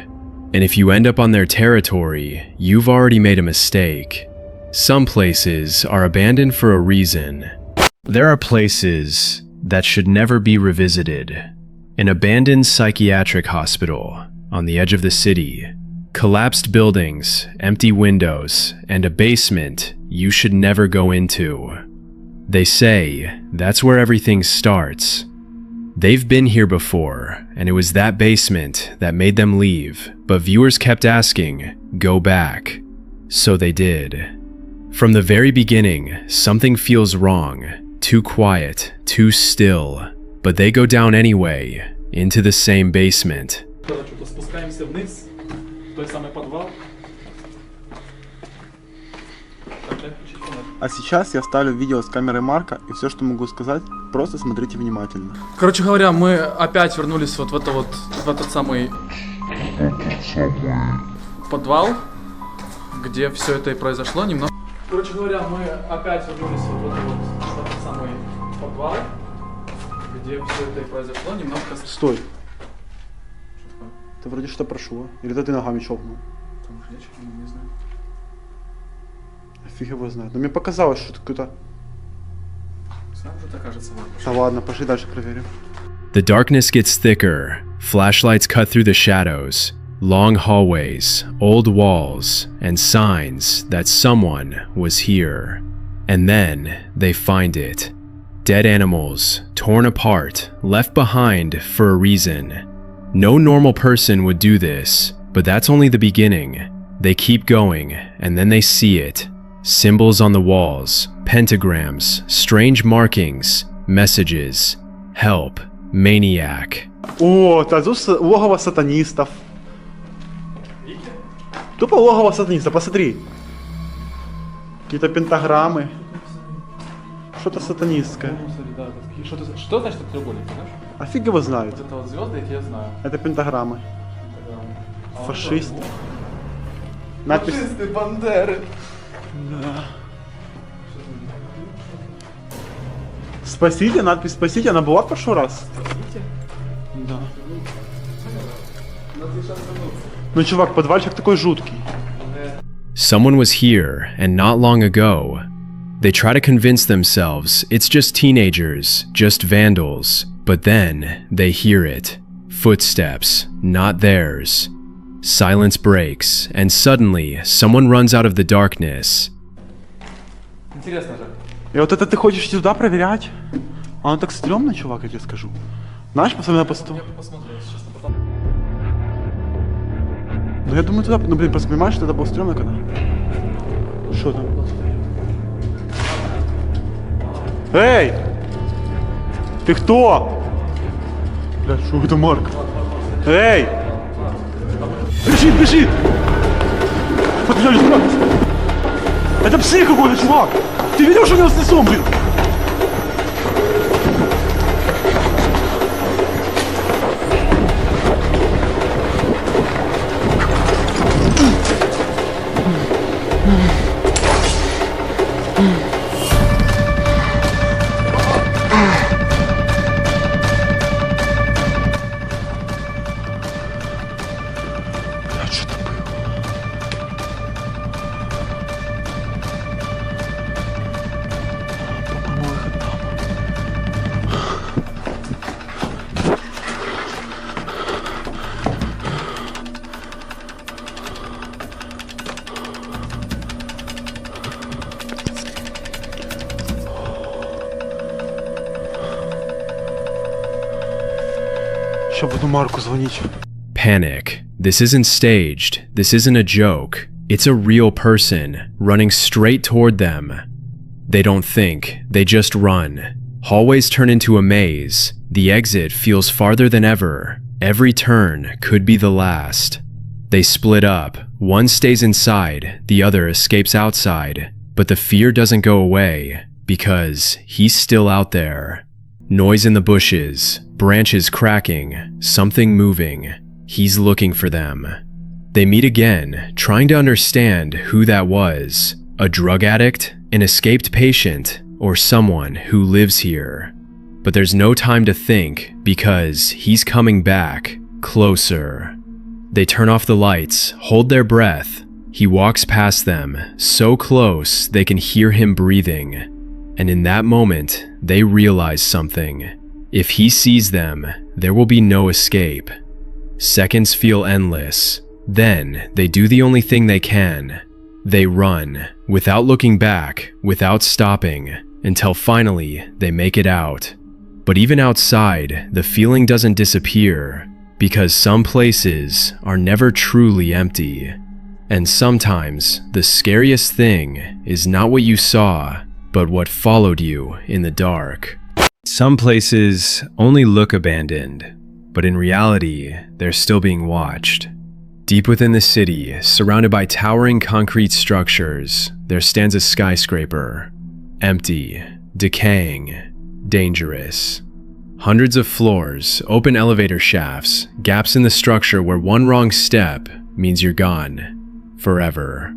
And if you end up on their territory, you've already made a mistake. Some places are abandoned for a reason. There are places that should never be revisited. An abandoned psychiatric hospital on the edge of the city. Collapsed buildings, empty windows, and a basement you should never go into. They say that's where everything starts. They've been here before, and it was that basement that made them leave, but viewers kept asking, go back. So they did. From the very beginning, something feels wrong, too quiet, too still, but they go down anyway, into the same basement. А сейчас я ставлю видео с камеры Марка, и все, что могу сказать, просто смотрите внимательно. Короче говоря, мы опять вернулись вот в этот самый подвал, где все это и произошло. Короче говоря, мы опять вернулись вот в этот самый подвал, где все это и произошло. Немножко... Стой. Ты вроде что прошло. Или это ты ногами щелкнул? Потому что я чё-то не знаю. Фиг его знает. Но мне показалось, что какой-то... Сам же так кажется. Да ладно, пошли дальше проверим. The darkness gets thicker. Flashlights cut through the shadows. Long hallways, old walls, and signs that someone was here. And then they find it. Dead animals, torn apart, left behind for a reason. No normal person would do this, but that's only the beginning. They keep going, and then they see it. Symbols on the walls, pentagrams, strange markings, messages. Help, maniac. О, тут логово сатанистов. Тупо логово сатанистов, посмотри. Какие-то пентаграммы. Что-то сатанистское. Что значит треугольник, знаешь? А фиг его знает. Это вот звезды, эти я знаю. Это пентаграммы. Фашисты. Надпись... Фашисты, бандеры. Да. Спасите, надпись «Спасите», она была в прошлый раз? Спасите? Да. Ну, чувак, подвальчик такой жуткий. Someone was here, and not long ago. They try to convince themselves it's just teenagers, just vandals, but then they hear it. Footsteps, not theirs. Silence breaks, and suddenly someone runs out of the darkness. Интересно же. И вот это ты хочешь сюда проверять? Оно так стрёмно, чувак, я тебе скажу. Знаешь, особенно по столу. Ну я думаю туда, ну блин, просто понимаешь, что это было стрёмно когда? Что там? Эй! Ты кто? Бля, что это, Марк? Эй! Бежит, бежит! Подбежали сюда! Это псих какой-то, чувак! Ты видел, что у него с лицом, блин? Panic. This isn't staged. This isn't a joke. It's a real person running straight toward them. They don't think, they just run. Hallways turn into a maze. The exit feels farther than ever. Every turn could be the last. They split up. One stays inside, the other escapes outside. But the fear doesn't go away, because he's still out there. Noise in the bushes, branches cracking, something moving. He's looking for them. They meet again, trying to understand who that was. A drug addict, an escaped patient, or someone who lives here. But there's no time to think, because he's coming back, closer. They turn off the lights, hold their breath. He walks past them, so close they can hear him breathing. And in that moment, they realize something. If he sees them, there will be no escape. Seconds feel endless. Then, they do the only thing they can. They run, without looking back, without stopping, until finally they make it out. But even outside, the feeling doesn't disappear, because some places are never truly empty. And sometimes, the scariest thing is not what you saw, but what followed you in the dark. Some places only look abandoned, but in reality, they're still being watched. Deep within the city, surrounded by towering concrete structures, there stands a skyscraper. Empty, decaying, dangerous. Hundreds of floors, open elevator shafts, gaps in the structure where one wrong step means you're gone. Forever.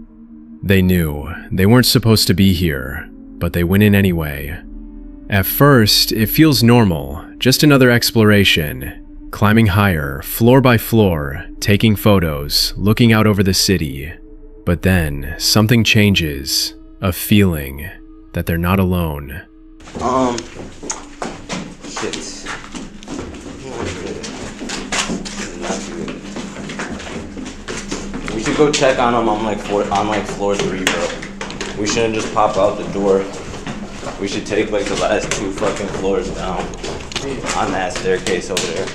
They knew they weren't supposed to be here, but they went in anyway. At first, it feels normal, just another exploration. Climbing higher, floor by floor, taking photos, looking out over the city. But then, something changes. A feeling that they're not alone. Shit. We should go check on them on floor 3, bro. We shouldn't just pop out the door. We should take like the last 2 fucking floors down on that staircase over there.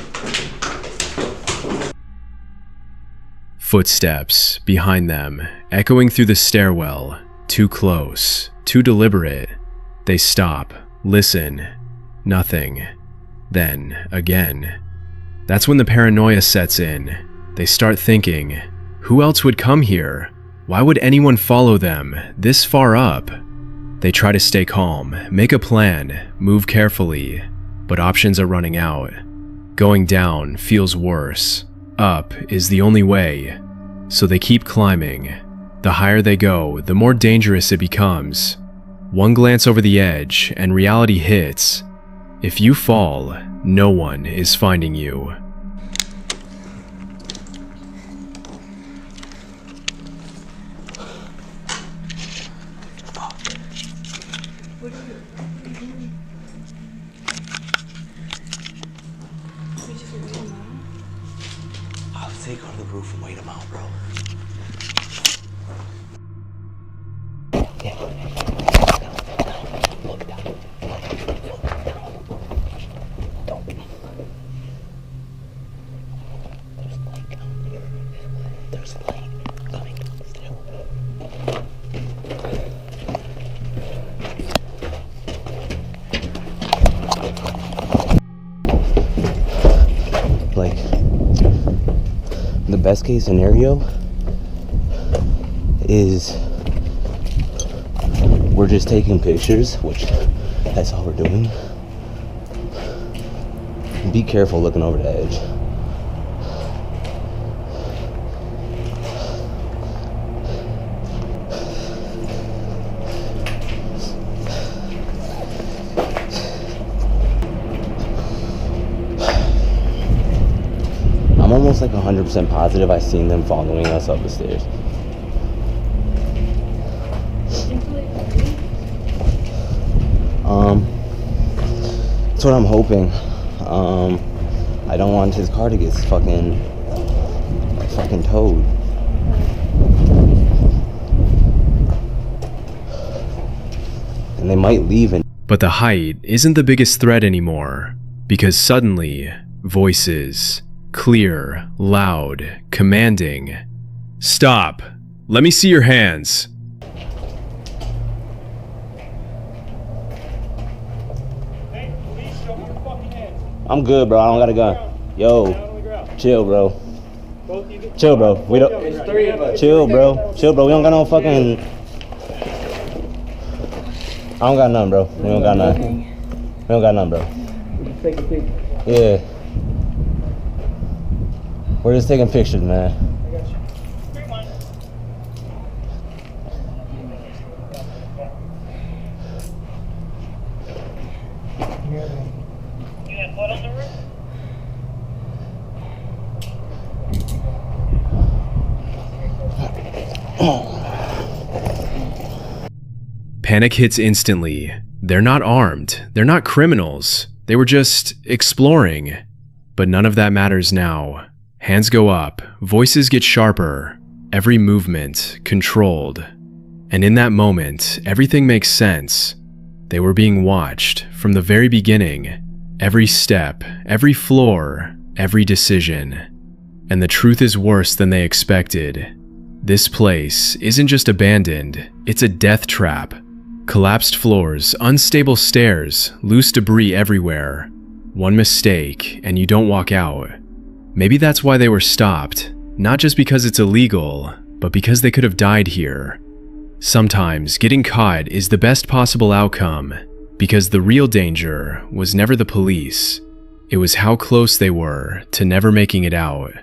Footsteps behind them, echoing through the stairwell. Too close, too deliberate. They stop, listen. Nothing. Then, again. That's when the paranoia sets in. They start thinking, who else would come here? Why would anyone follow them this far up? They try to stay calm, make a plan, move carefully, but options are running out. Going down feels worse. Up is the only way, so they keep climbing. The higher they go, the more dangerous it becomes. One glance over the edge, and reality hits. If you fall, no one is finding you. Say go to the roof and wait him out, bro. Look down. Don't. There's light coming still. Like, the best case scenario is we're just taking pictures, which that's all we're doing. Be careful looking over the edge. I'm almost like 100% positive I've seen them following us up the stairs. That's what I'm hoping. I don't want his car to get fucking towed. And they might leave and But the height isn't the biggest threat anymore, because suddenly, voices, clear, loud, commanding. Stop! Let me see your hands! I'm good, bro. I don't got a gun. Yo, chill, bro. Chill, bro. We don't. It's 3 of us. Chill, bro. Chill, bro. We don't got no fucking. I don't got none, bro. We don't got none. We don't got none, bro. Take a picture. Yeah. We're just taking pictures, man. Panic hits instantly. They're not armed. They're not criminals. They were just exploring. But none of that matters now. Hands go up, voices get sharper, every movement controlled. And in that moment, everything makes sense. They were being watched from the very beginning. Every step, every floor, every decision. And the truth is worse than they expected. This place isn't just abandoned, it's a death trap. Collapsed floors, unstable stairs, loose debris everywhere. One mistake, and you don't walk out. Maybe that's why they were stopped, not just because it's illegal, but because they could have died here. Sometimes getting caught is the best possible outcome, because the real danger was never the police. It was how close they were to never making it out.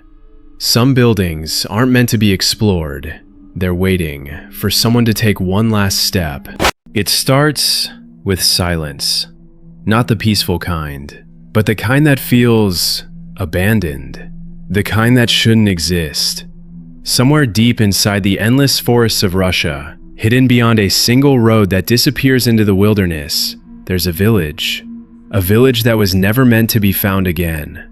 Some buildings aren't meant to be explored. They're waiting for someone to take one last step. It starts with silence. Not the peaceful kind, but the kind that feels abandoned. The kind that shouldn't exist. Somewhere deep inside the endless forests of Russia, hidden beyond a single road that disappears into the wilderness, there's a village. A village that was never meant to be found again.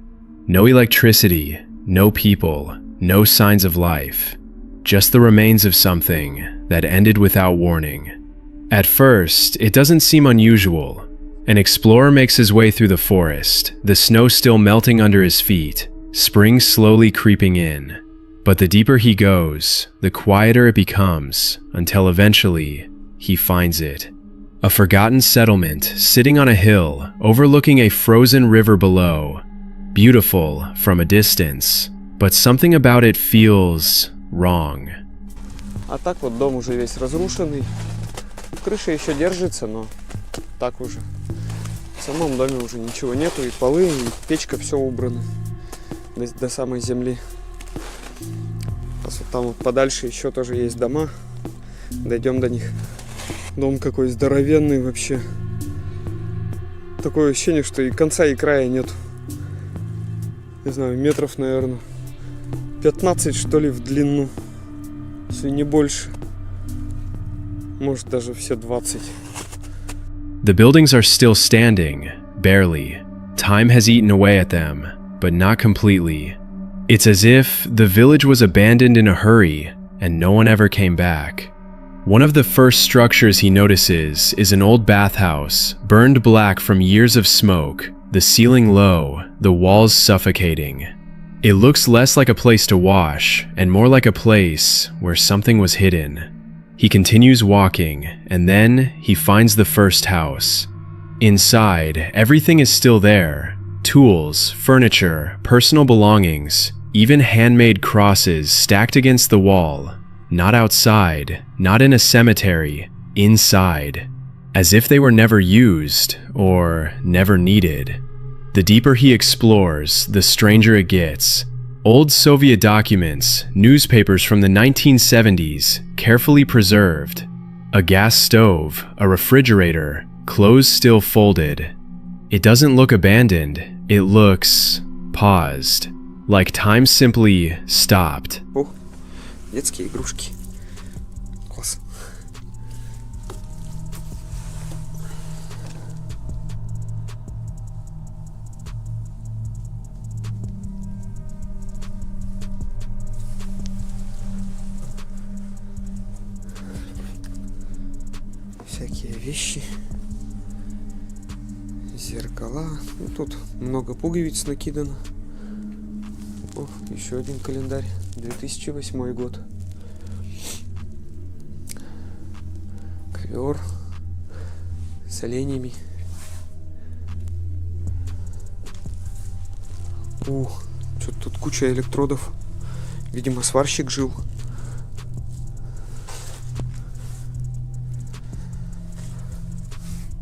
No electricity, no people, no signs of life. Just the remains of something that ended without warning. At first, it doesn't seem unusual. An explorer makes his way through the forest, the snow still melting under his feet, spring slowly creeping in. But the deeper he goes, the quieter it becomes, until eventually, he finds it. A forgotten settlement sitting on a hill, overlooking a frozen river below. Beautiful from a distance, but something about it feels wrong. А так вот дом уже весь разрушенный. Крыша еще держится, но так уже. В самом доме уже ничего нету, и полы, и печка, все убрано до самой земли. А вот там вот подальше еще тоже есть дома. Дойдем до них. Дом какой здоровенный вообще. Такое ощущение, что и конца, и края нет. Не знаю, метров, наверное, 15, что ли, в длину. Если не больше. Может, даже все 20. The buildings are still standing, barely. Time has eaten away at them, but not completely. It's as if the village was abandoned in a hurry and no one ever came back. One of the first structures he notices is an old bathhouse, burned black from years of smoke, the ceiling low, the walls suffocating. It looks less like a place to wash and more like a place where something was hidden. He continues walking, and then he finds the first house. Inside, everything is still there. Tools, furniture, personal belongings, even handmade crosses stacked against the wall. Not outside, not in a cemetery, inside. As if they were never used or never needed. The deeper he explores, the stranger it gets. Old Soviet documents, newspapers from the 1970s, carefully preserved. A gas stove, a refrigerator, clothes still folded. It doesn't look abandoned, it looks paused. Like time simply stopped. О, детские игрушки. Класс. Всякие вещи. Зеркала. Ну, тут много пуговиц накидано. О, еще один календарь. 2008 год. Ковер с оленями. Что-то тут куча электродов. Видимо, сварщик жил.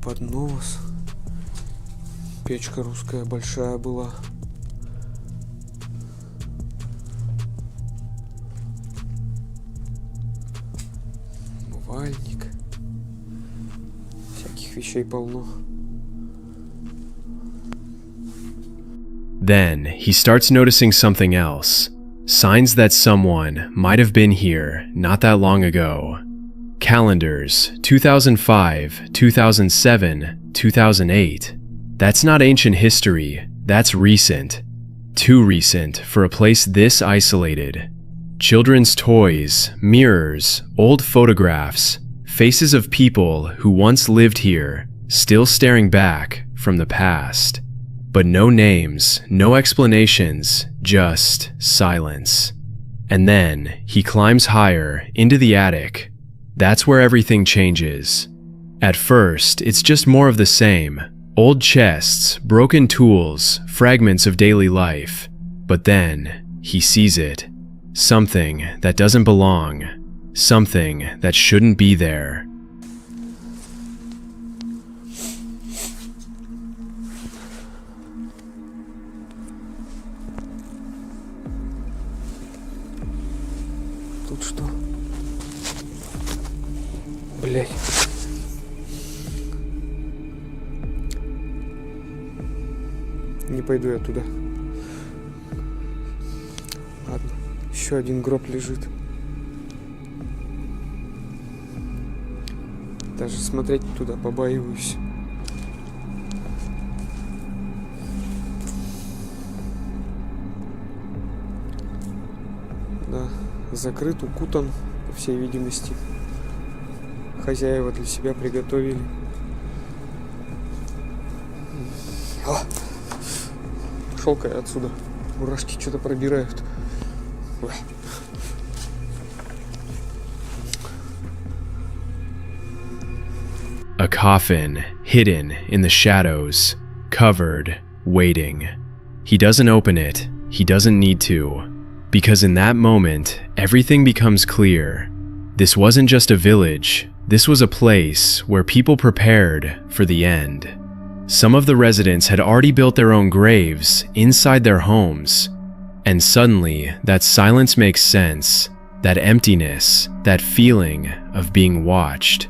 Поднос. Печка русская большая была. Умывальник. Всяких вещей полно. Then he starts noticing something else. Signs that someone might have been here not that long ago. Calendars, 2005, 2007, 2008. That's not ancient history, that's recent. Too recent for a place this isolated. Children's toys, mirrors, old photographs, faces of people who once lived here, still staring back from the past. But no names, no explanations, just silence. And then he climbs higher into the attic. That's where everything changes. At first, it's just more of the same. Old chests, broken tools, fragments of daily life. But then, he sees it. Something that doesn't belong. Something that shouldn't be there. Тут что? Блять. Не пойду я туда. Ладно, еще один гроб лежит. Даже смотреть туда побаиваюсь. Да, закрыт, укутан, по всей видимости. Хозяева для себя приготовили. Пошел-ка я отсюда. Мурашки что-то пробирают. A coffin, hidden in the shadows, covered, waiting. He doesn't open it. He doesn't need to. Because in that moment, everything becomes clear. This wasn't just a village. This was a place where people prepared for the end. Some of the residents had already built their own graves inside their homes. And suddenly, that silence makes sense. That emptiness, that feeling of being watched.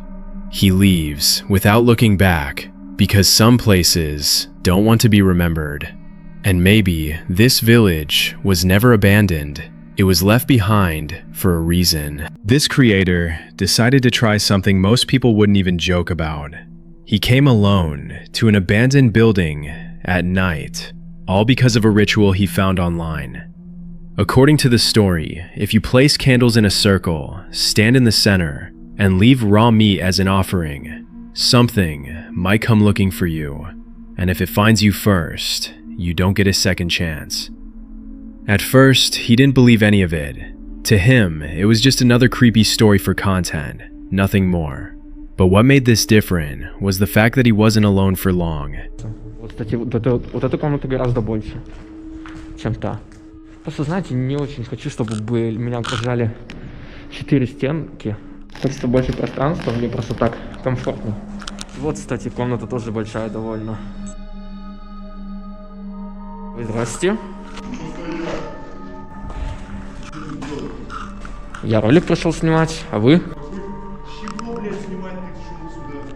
He leaves without looking back, because some places don't want to be remembered. And maybe this village was never abandoned. It was left behind for a reason. This creator decided to try something most people wouldn't even joke about. He came alone to an abandoned building at night, all because of a ritual he found online. According to the story, if you place candles in a circle, stand in the center, and leave raw meat as an offering, something might come looking for you. And if it finds you first, you don't get a second chance. At first, he didn't believe any of it. To him, it was just another creepy story for content, nothing more. But what made this different was the fact that he wasn't alone for long. Вот, кстати, вот эта комната гораздо больше, чем та. Просто, знаете, не очень хочу, чтобы меня окружали 4 стенки. Хочется больше пространства, мне просто так комфортно. Вот, кстати, комната тоже большая довольно. Здрасте. Я ролик пришел снимать, а вы?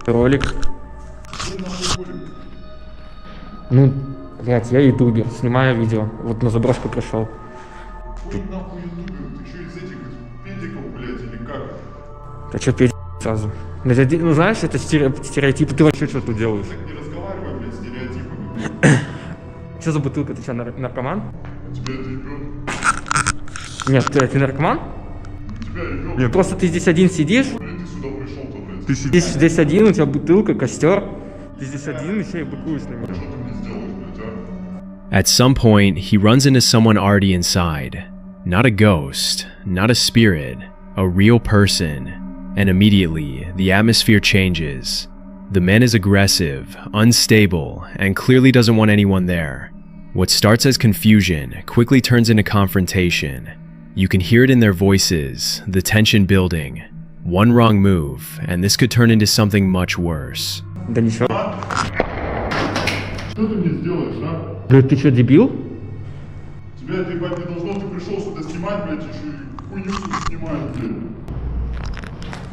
Ролик. Ну, блять, я ютубер, снимаю видео. Вот на заброшку пришел. А чё петь сразу? Ну знаешь, это стереотипы, ты вообще что тут делаешь? Не разговаривай, блядь, стереотипами. Что за бутылка, ты что, наркоман? Тебя это ебёт? Нет, ты наркоман? Тебя ебёт? Нет, просто ты здесь один сидишь. Ты сюда пришел-то, блядь. Ты сидишь здесь один, у тебя бутылка, костер. Ты здесь один, еще и быкуешь на меня. Что ты мне сделаешь, блядь, а? At some point, he runs into someone already inside. Not a ghost, not a spirit, a real person. And immediately, the atmosphere changes. The man is aggressive, unstable, and clearly doesn't want anyone there. What starts as confusion quickly turns into confrontation. You can hear it in their voices, the tension building. One wrong move, and this could turn into something much worse. Да ничего. Что ты мне сделаешь, а? Блядь, ты что, дебил? Тебя это ебать не должно, ты пришел сюда снимать, блядь, еще и хуйню сюда снимаешь, блядь.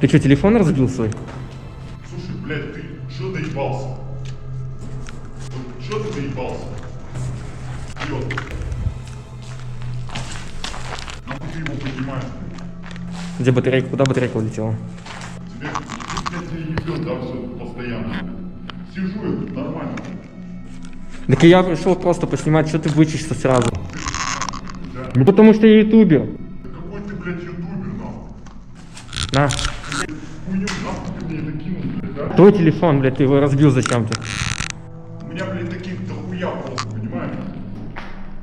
Ты что, телефон разбил свой? Слушай, блядь, ты чё доебался? Вот чё ты доебался? Вперед. Нахуй ты его поднимаешь, блядь? Где батарейка? Куда батарейка улетела? Тебе, блядь, не ебёт, да, все постоянно. Сижу я тут нормально. Так я пришел просто поснимать, что ты вычишься сразу? Ну потому что я ютубер. Да какой ты, блядь, ютубер, нахуй? На. Хуйню нахуй ты мне это кинул, блядь, а? Твой телефон, блядь, ты его разбил зачем-то. У меня, блядь, таких дохуя просто, понимаешь?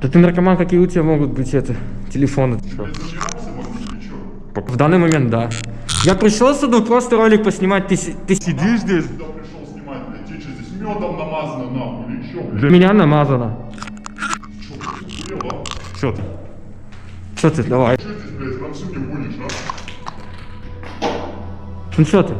Да ты наркоман, какие у тебя могут быть телефоны? Ты зажирался во мне или чё? В данный момент, да. Я пришел сюда просто ролик поснимать, ты сидишь здесь? Я сюда пришел снимать, блядь, тебе что, здесь медом намазано, нахуй, или чё, блядь? Для меня намазано. Чё, блядь, охуел, а? Чё ты? Чё ты, давай. Чё здесь, блядь, раньше мне гонишь, а? Ну чё ты?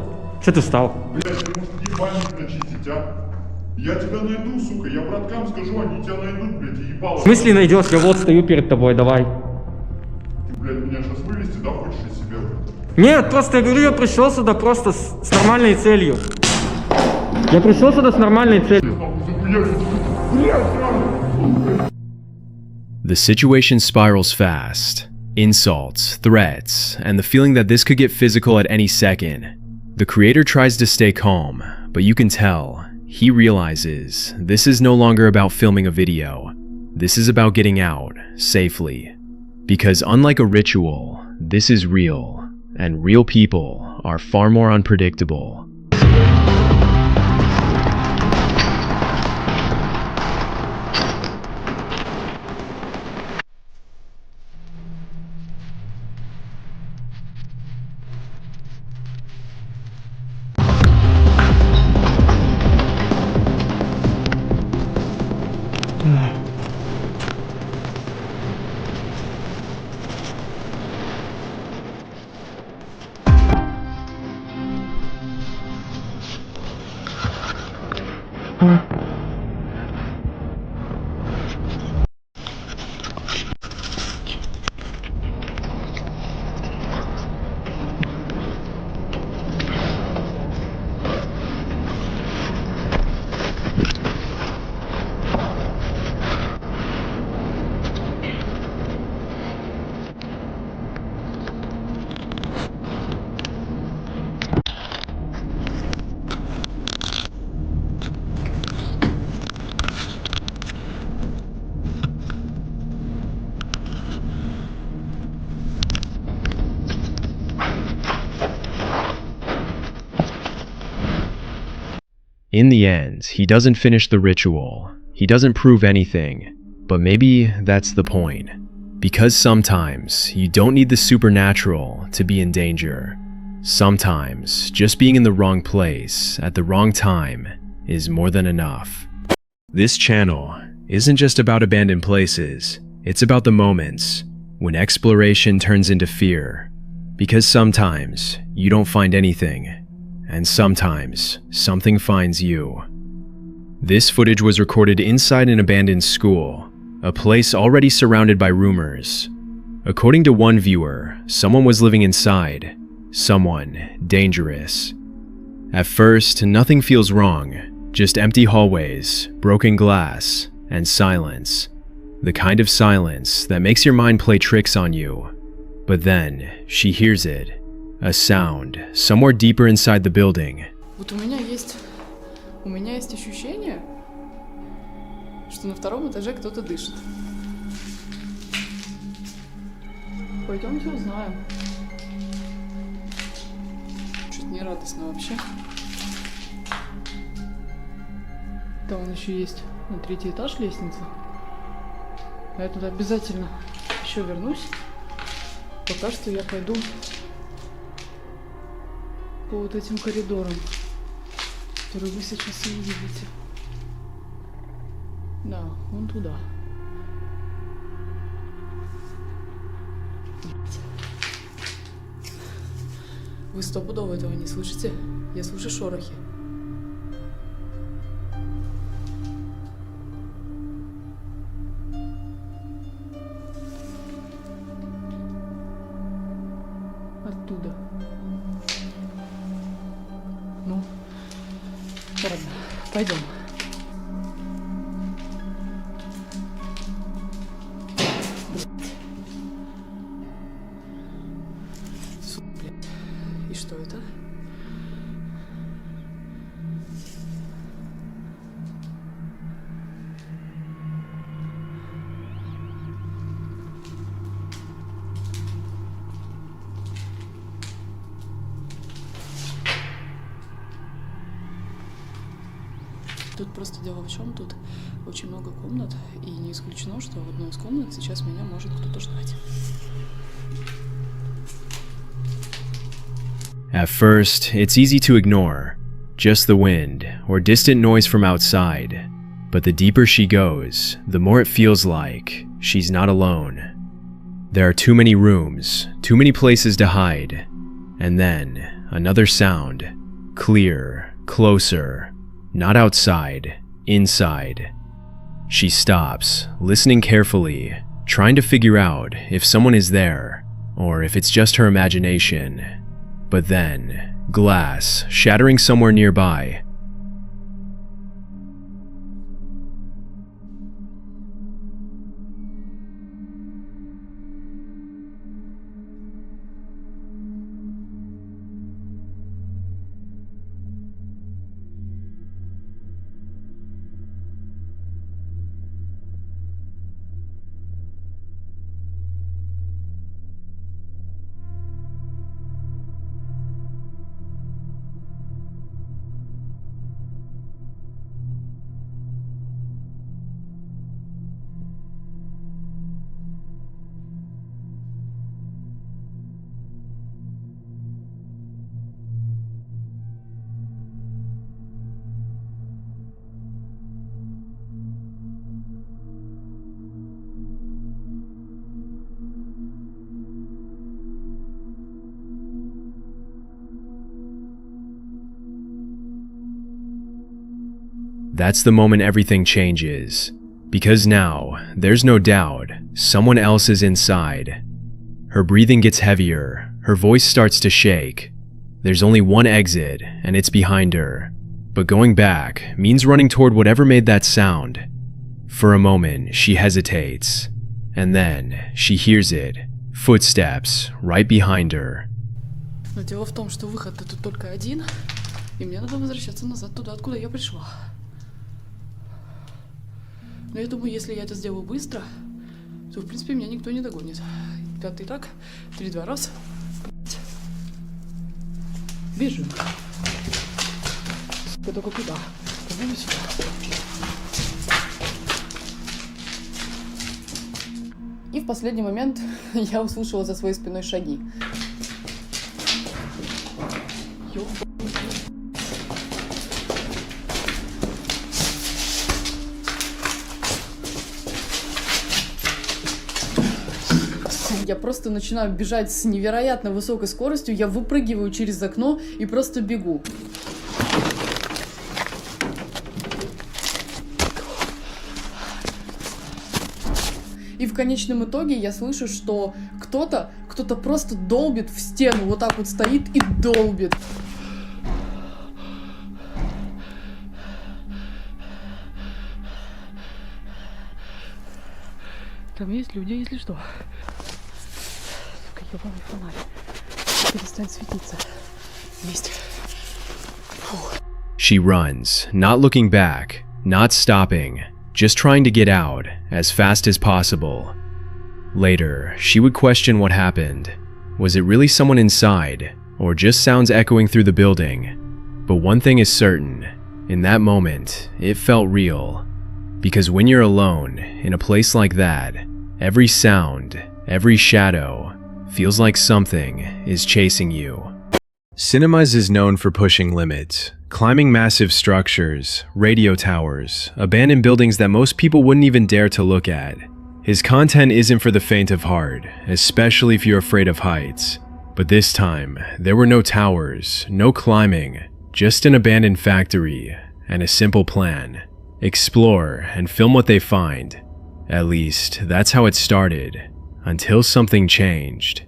Чё ты встал? Блядь, ты может ебальник начистить, а? Я тебя найду, сука, я браткам скажу, они тебя найдут, блядь, и ебало. В смысле найдешь? Я вот стою перед тобой, давай. Ты, блядь, меня сейчас вывести, да, хочешь из себя, блядь? Нет, просто я говорю, я пришел сюда просто с нормальной целью. Я пришел сюда с нормальной целью. The situation spirals fast. Insults, threats, and the feeling that this could get physical at any second. The creator tries to stay calm, but you can tell he realizes this is no longer about filming a video. This is about getting out safely. Because unlike a ritual, this is real, and real people are far more unpredictable. In the end, he doesn't finish the ritual. He doesn't prove anything. But maybe that's the point. Because sometimes you don't need the supernatural to be in danger. Sometimes just being in the wrong place at the wrong time is more than enough. This channel isn't just about abandoned places. It's about the moments when exploration turns into fear. Because sometimes you don't find anything, and sometimes something finds you. This footage was recorded inside an abandoned school, a place already surrounded by rumors. According to one viewer, someone was living inside, someone dangerous. At first, nothing feels wrong, just empty hallways, broken glass, and silence. The kind of silence that makes your mind play tricks on you. But then, she hears it, a sound, somewhere deeper inside the building. Вот у меня есть ощущение, что на втором этаже кто-то дышит. Пойдемте узнаем. Чуть не радостно вообще. Там он еще есть на 3-й этаж лестница. А я туда обязательно еще вернусь. Пока что я пойду по вот этим коридорам, которые вы сейчас и увидите. Да, вон туда. Вы стопудово этого не слышите? Я слышу шорохи. Оттуда. Ну, ладно, пойдем. Блядь. И что это? Тут просто дело в чем, тут очень много комнат, и не исключено, что в одной из комнат сейчас меня может кто-то ждать. At first, it's easy to ignore, just the wind or distant noise from outside. But the deeper she goes, the more it feels like she's not alone. There are too many rooms, too many places to hide. And then, another sound, clear, closer. Not outside, inside. She stops, listening carefully, trying to figure out if someone is there, or if it's just her imagination. But then, glass shattering somewhere nearby. That's the moment everything changes. Because now, there's no doubt, someone else is inside. Her breathing gets heavier, her voice starts to shake. There's only one exit, and it's behind her. But going back means running toward whatever made that sound. For a moment, she hesitates. And then, she hears it. Footsteps, right behind her. Но дело в том, что выход-то тут только один, и мне надо возвращаться назад туда, откуда я пришла. Но я думаю, если я это сделаю быстро, то, в принципе, меня никто не догонит. 5-й этаж, 3-2 раз. Бежим. Только куда? Пойдем сюда. И в последний момент я услышала за своей спиной шаги. Я просто начинаю бежать с невероятно высокой скоростью, я выпрыгиваю через окно и просто бегу. И в конечном итоге я слышу, что кто-то просто долбит в стену, вот так вот стоит и долбит. Там есть люди, если что. Сука, ебаный фонарь. Перестань светиться. Есть. Фух. She runs, not looking back, not stopping, just trying to get out as fast as possible. Later, she would question what happened. Was it really someone inside, or just sounds echoing through the building? But one thing is certain, in that moment, it felt real. Because when you're alone, in a place like that, every sound, every shadow, feels like something is chasing you. Cinemas is known for pushing limits, climbing massive structures, radio towers, abandoned buildings that most people wouldn't even dare to look at. His content isn't for the faint of heart, especially if you're afraid of heights. But this time, there were no towers, no climbing, just an abandoned factory, and a simple plan. Explore and film what they find. At least, that's how it started, until something changed.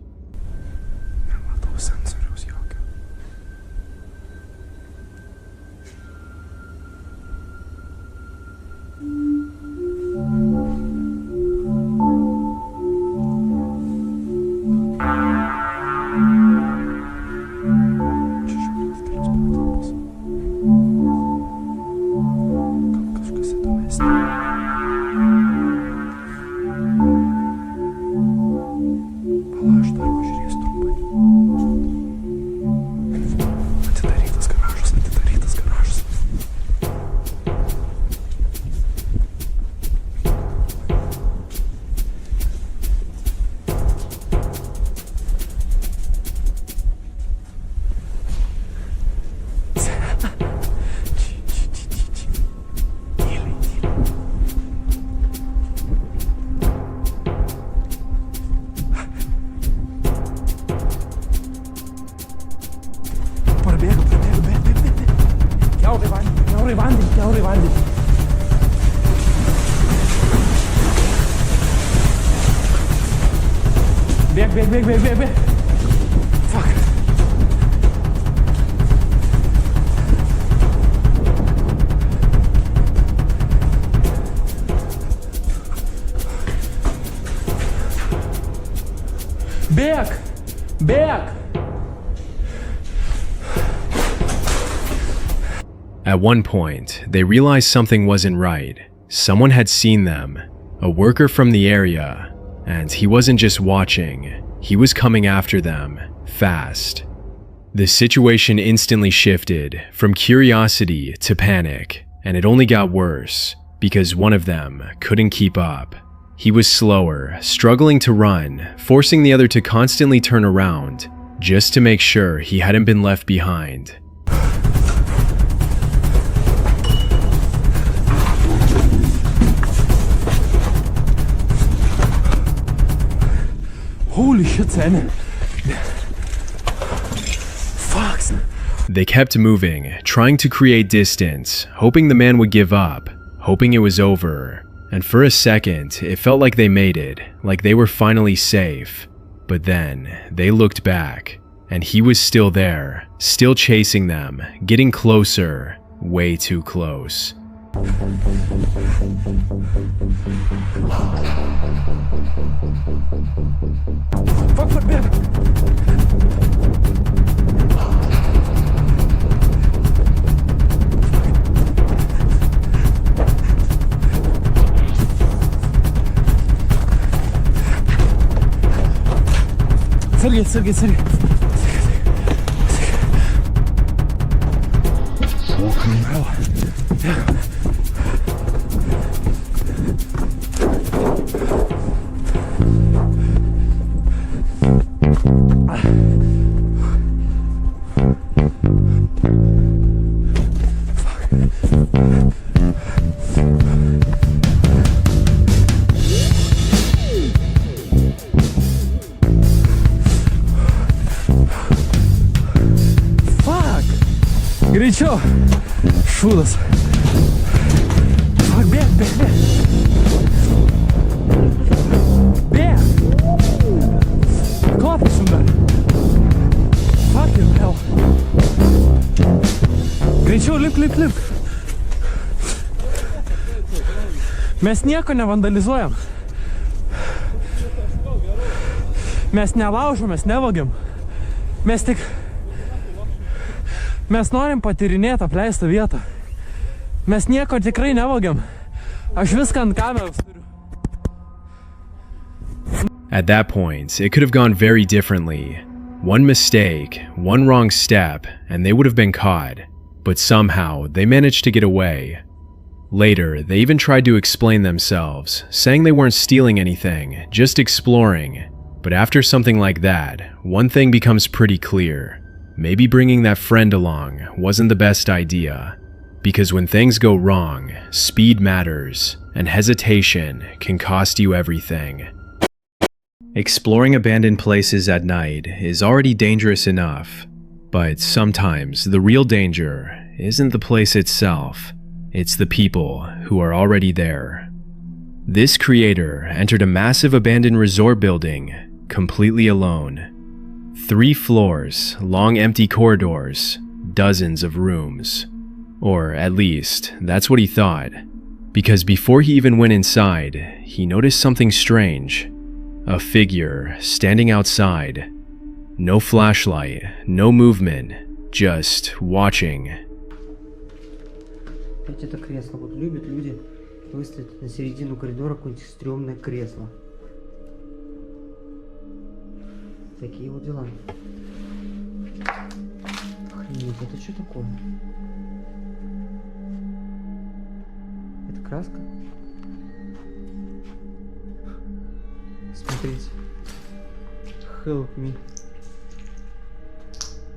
Бег. Fuck. Бег. At one point, they realized something wasn't right. Someone had seen them, a worker from the area, and he wasn't just watching, he was coming after them, fast. The situation instantly shifted from curiosity to panic, and it only got worse because one of them couldn't keep up. He was slower, struggling to run, forcing the other to constantly turn around, just to make sure he hadn't been left behind. Holy shit, Zähne. Fucks. They kept moving, trying to create distance, hoping the man would give up, hoping it was over. And for a second, it felt like they made it, like they were finally safe. But then, they looked back, and he was still there, still chasing them, getting closer, way too close. Fuck, бег. Сергей. Fucking hell. Горячо! Шудос! Фак, бег! Бег! Клапай сюда! Fucking hell! Greičiau, lipk! Mes nieko nevandalizuojam. Mes nelaužom, mes nevagiam. Mes norim patyrinėti apleistą vietą. Mes nieko tikrai nevagiam. Aš viską ant kameros turiu. At that point, it could have gone very differently. One mistake, one wrong step, and they would have been caught. But somehow, they managed to get away. Later, they even tried to explain themselves, saying they weren't stealing anything, just exploring. But after something like that, one thing becomes pretty clear. Maybe bringing that friend along wasn't the best idea. Because when things go wrong, speed matters, and hesitation can cost you everything. Exploring abandoned places at night is already dangerous enough, but sometimes the real danger isn't the place itself, it's the people who are already there. This creator entered a massive abandoned resort building, completely alone. 3 floors, long empty corridors, dozens of rooms. Or at least, that's what he thought. Because before he even went inside, he noticed something strange. A figure standing outside. No flashlight, no movement, just watching. Ведь это кресло. Вот любят люди выставить на середину коридора какое-нибудь стрёмное кресло. Такие вот дела. Охренеть, это что такое? Это краска? Смотрите. Help me.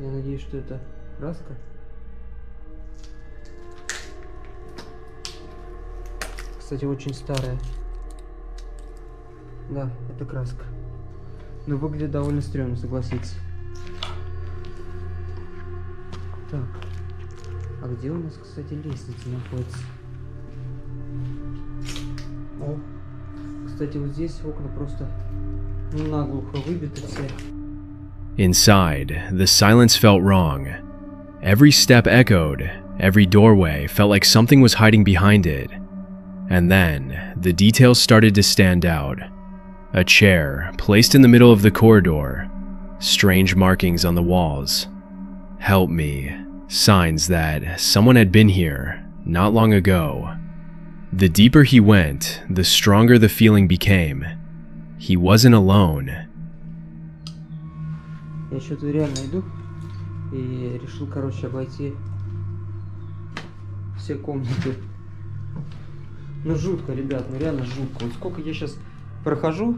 Я надеюсь, что это краска. Кстати, очень старая. Да, это краска. Но выглядит довольно стрёмно, согласитесь. Так. А где у нас, кстати, лестница находится? О. Кстати, вот здесь окна просто наглухо выбиты все. Inside, the silence felt wrong. Every step echoed, every doorway felt like something was hiding behind it. And then, the details started to stand out. A chair placed in the middle of the corridor, strange markings on the walls. Help me, signs that someone had been here not long ago. The deeper he went, the stronger the feeling became. He wasn't alone. Я что-то реально иду и решил, короче, обойти все комнаты. Ну жутко, ребят, ну реально жутко. Вот сколько я сейчас прохожу,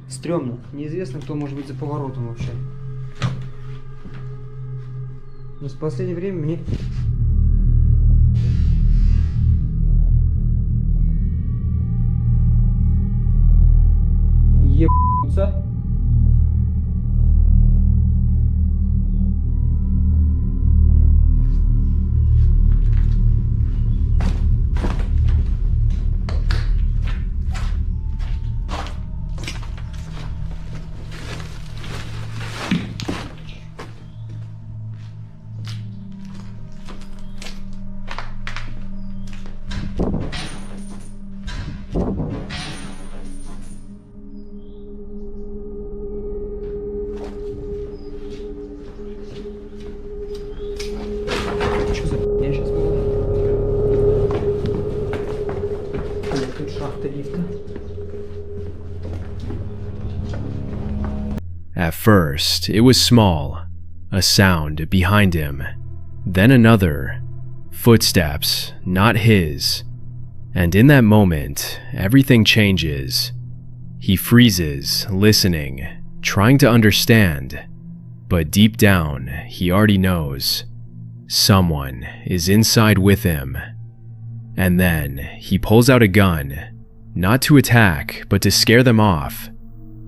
стрёмно. Неизвестно, кто может быть за поворотом вообще. Но в последнее время мне... Ебаться. At first, it was small, a sound behind him. Then another. Footsteps, not his. And in that moment, everything changes. He freezes, listening, trying to understand. But deep down, he already knows. Someone is inside with him. And then, he pulls out a gun, not to attack, but to scare them off.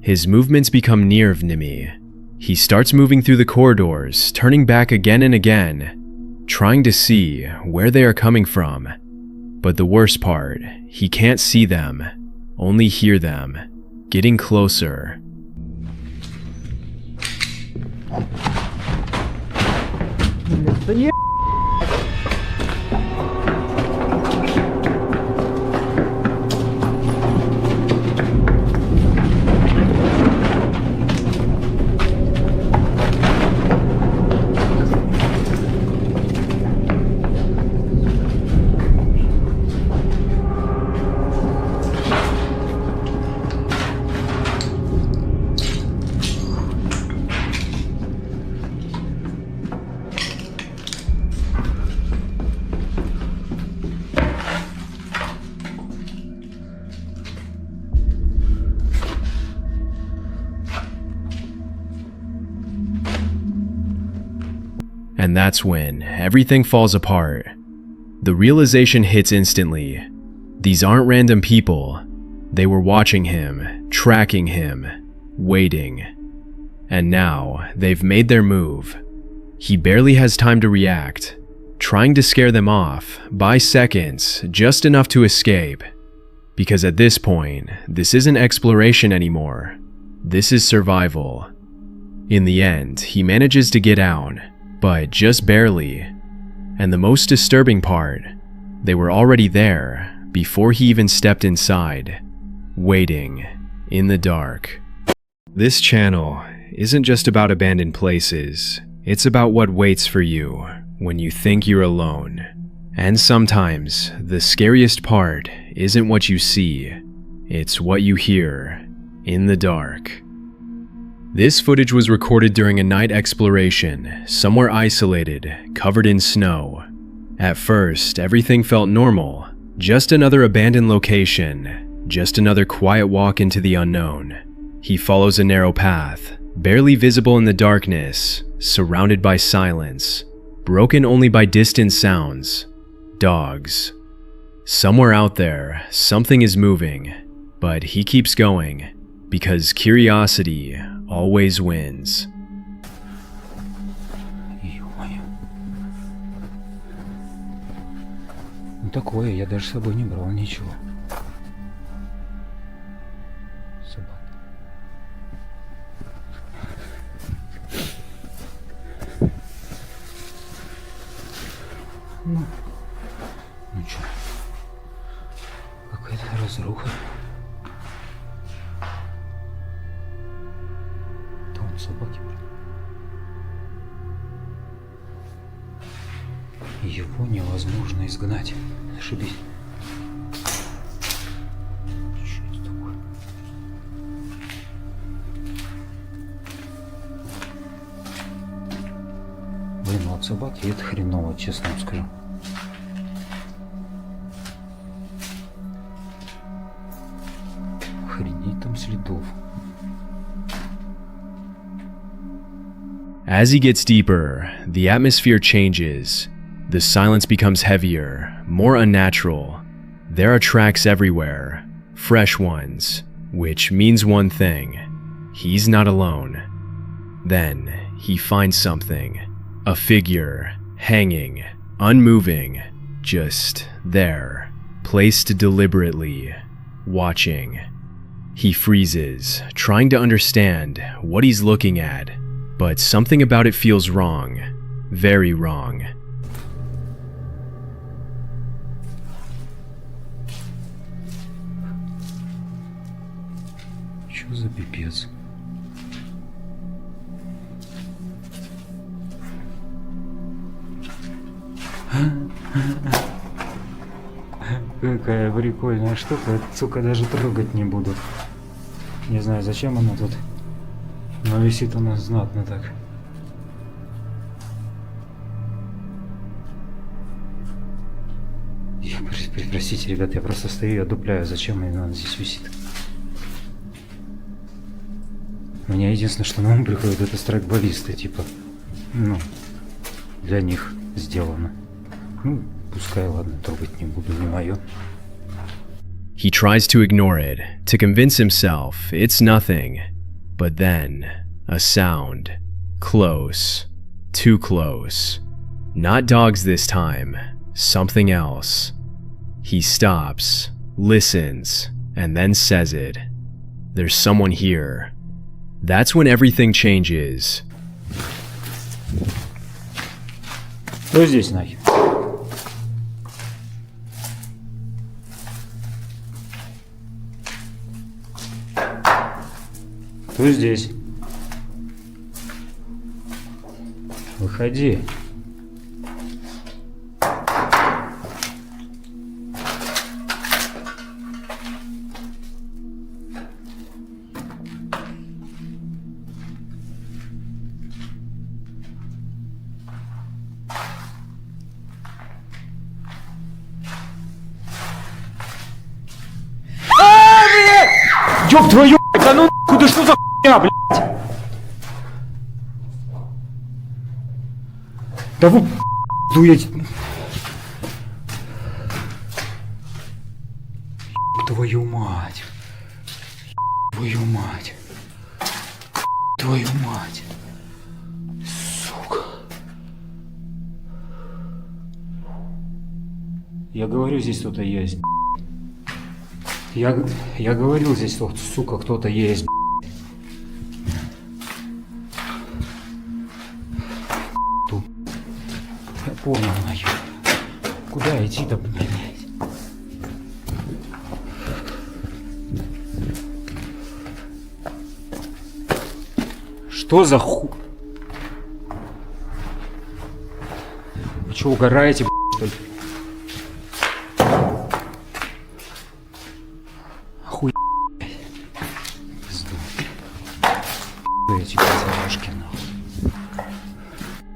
His movements become near of Nimi. He starts moving through the corridors, turning back again and again, trying to see where they are coming from. But the worst part, he can't see them, only hear them, getting closer. And that's when everything falls apart. The realization hits instantly. These aren't random people. They were watching him, tracking him, waiting. And now they've made their move. He barely has time to react, trying to scare them off by seconds, just enough to escape. Because at this point, this isn't exploration anymore. This is survival. In the end, he manages to get out, but just barely. And the most disturbing part, they were already there before he even stepped inside, waiting in the dark. This channel isn't just about abandoned places, it's about what waits for you when you think you're alone. And sometimes, the scariest part isn't what you see, it's what you hear in the dark. This footage was recorded during a night exploration, somewhere isolated, covered in snow. At first, everything felt normal, just another abandoned location, just another quiet walk into the unknown. He follows a narrow path, barely visible in the darkness, surrounded by silence, broken only by distant sounds. Dogs. Somewhere out there, something is moving, but he keeps going, because curiosity always wins. Ну такое, я даже с собой не брал ничего. Собака. Ну чё, какая-то разруха. Там собаки. Его невозможно изгнать. Ошибись. Что это такое? Блин, ну от собаки это хреново, честно вам скажу. Охренеть там следов. As he gets deeper, the atmosphere changes. The silence becomes heavier, more unnatural. There are tracks everywhere, fresh ones, which means one thing: he's not alone. Then, he finds something. A figure, hanging, unmoving, just there, placed deliberately, watching. He freezes, trying to understand what he's looking at, but something about it feels wrong, very wrong. Что за пипец? Какая прикольная штука, эту, сука, даже трогать не буду. Не знаю, зачем она тут, но висит она знатно так. Простите, ребят, я просто стою и одупляю, зачем именно она здесь висит. У меня единственное, что на ум приходит, это страйкболисты, типа, ну, для них сделано. Ну, пускай, ладно, трогать не буду, не мое. He tries to ignore it, to convince himself it's nothing. But then, a sound. Close. Too close. Not dogs this time. Something else. He stops, listens, and then says it. There's someone here. That's when everything changes. Кто здесь нахер? Кто здесь? Выходи. Ёб твою, да ну нахуй, да что за хуйня, блядь? Да вы дуете. Твою мать. Твою мать. Твою мать. Сука. Я говорю, здесь кто-то есть. Я говорил, здесь, сука, кто-то есть. Я понял, нахер. Куда идти-то, блядь? Что за ху... Вы что, угораете, блядь, что ли? Охуеть, блядь. Эти пацанушки, нахуй.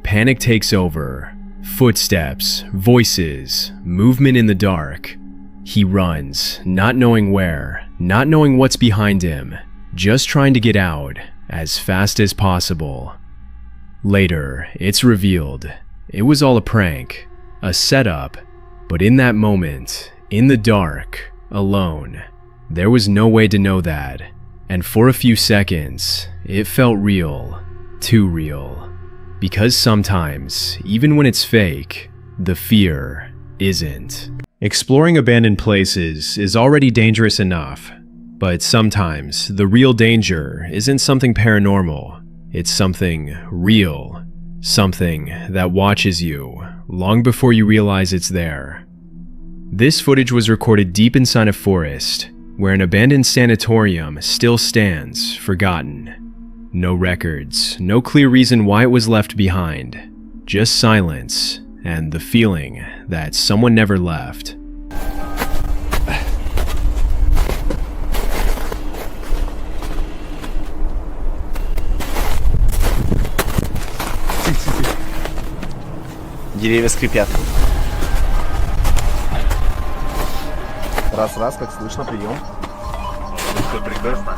Panic takes over. Footsteps, voices, movement in the dark. He runs, not knowing where, not knowing what's behind him, just trying to get out as fast as possible. Later, it's revealed. It was all a prank, a setup, but in that moment, in the dark, alone, there was no way to know that, and for a few seconds, it felt real, too real. Because sometimes, even when it's fake, the fear isn't. Exploring abandoned places is already dangerous enough, but sometimes the real danger isn't something paranormal, it's something real, something that watches you long before you realize it's there. This footage was recorded deep inside a forest, where an abandoned sanatorium still stands, forgotten. No records, no clear reason why it was left behind, just silence and the feeling that someone never left. Деревья скрипят. Раз, как слышно, прием. Все прекрасно.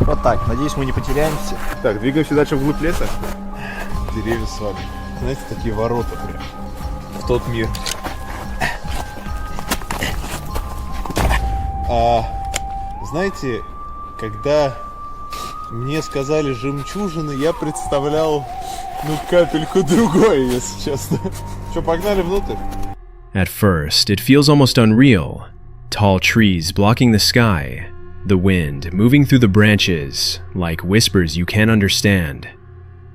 Вот так, надеюсь, мы не потеряемся. Так, двигаемся дальше вглубь леса. Деревья с вами. Знаете, такие ворота прям в тот мир. Знаете, когда мне сказали жемчужины, я представлял, капельку другое, если честно. Что, погнали внутрь? At first, it feels almost unreal. Tall trees blocking the sky. The wind moving through the branches, like whispers you can't understand.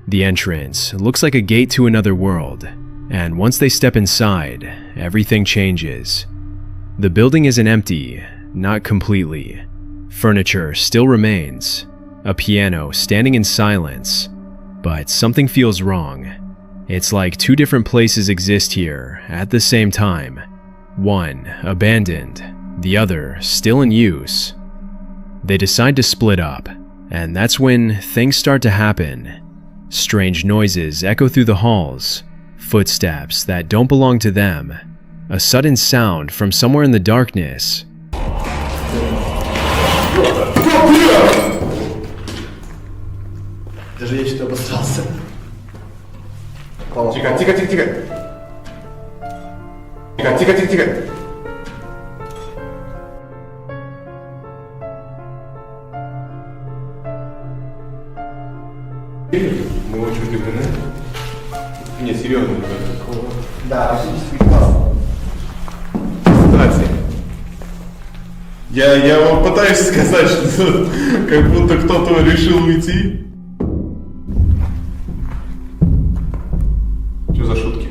The entrance looks like a gate to another world, and once they step inside, everything changes. The building isn't empty, not completely. Furniture still remains, a piano standing in silence, but something feels wrong. It's like two different places exist here at the same time. One abandoned, the other still in use. They decide to split up, and that's when things start to happen. Strange noises echo through the halls, footsteps that don't belong to them, A sudden sound from somewhere in the darkness. Даже я что-то обосрался. Тихо, тихо, тихо, тихо. Тихо, тихо, тихо, тихо. Мы очень удивлены. Не, серьезно. Да, вообще действительно. Кстати, я вам пытаюсь сказать, что как будто кто-то решил уйти. Что за шутки?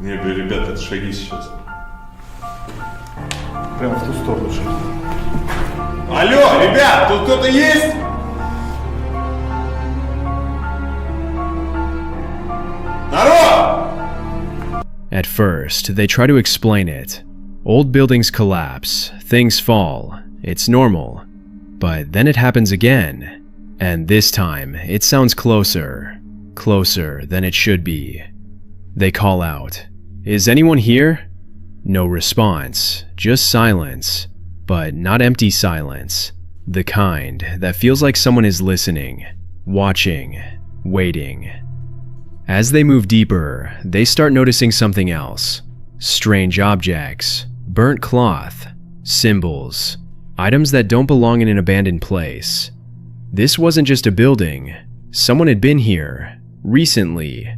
Не, ребята, это шаги сейчас. Прямо в ту сторону шаги. Алло, ребят, тут кто-то есть? At first, they try to explain it. Old buildings collapse, things fall, it's normal. But then it happens again, and this time it sounds closer than it should be. They call out, "Is anyone here?" No response, just silence, but not empty silence. The kind that feels like someone is listening, watching, waiting. As they move deeper, they start noticing something else. Strange objects, burnt cloth, symbols, items that don't belong in an abandoned place. This wasn't just a building. Someone had been here, recently.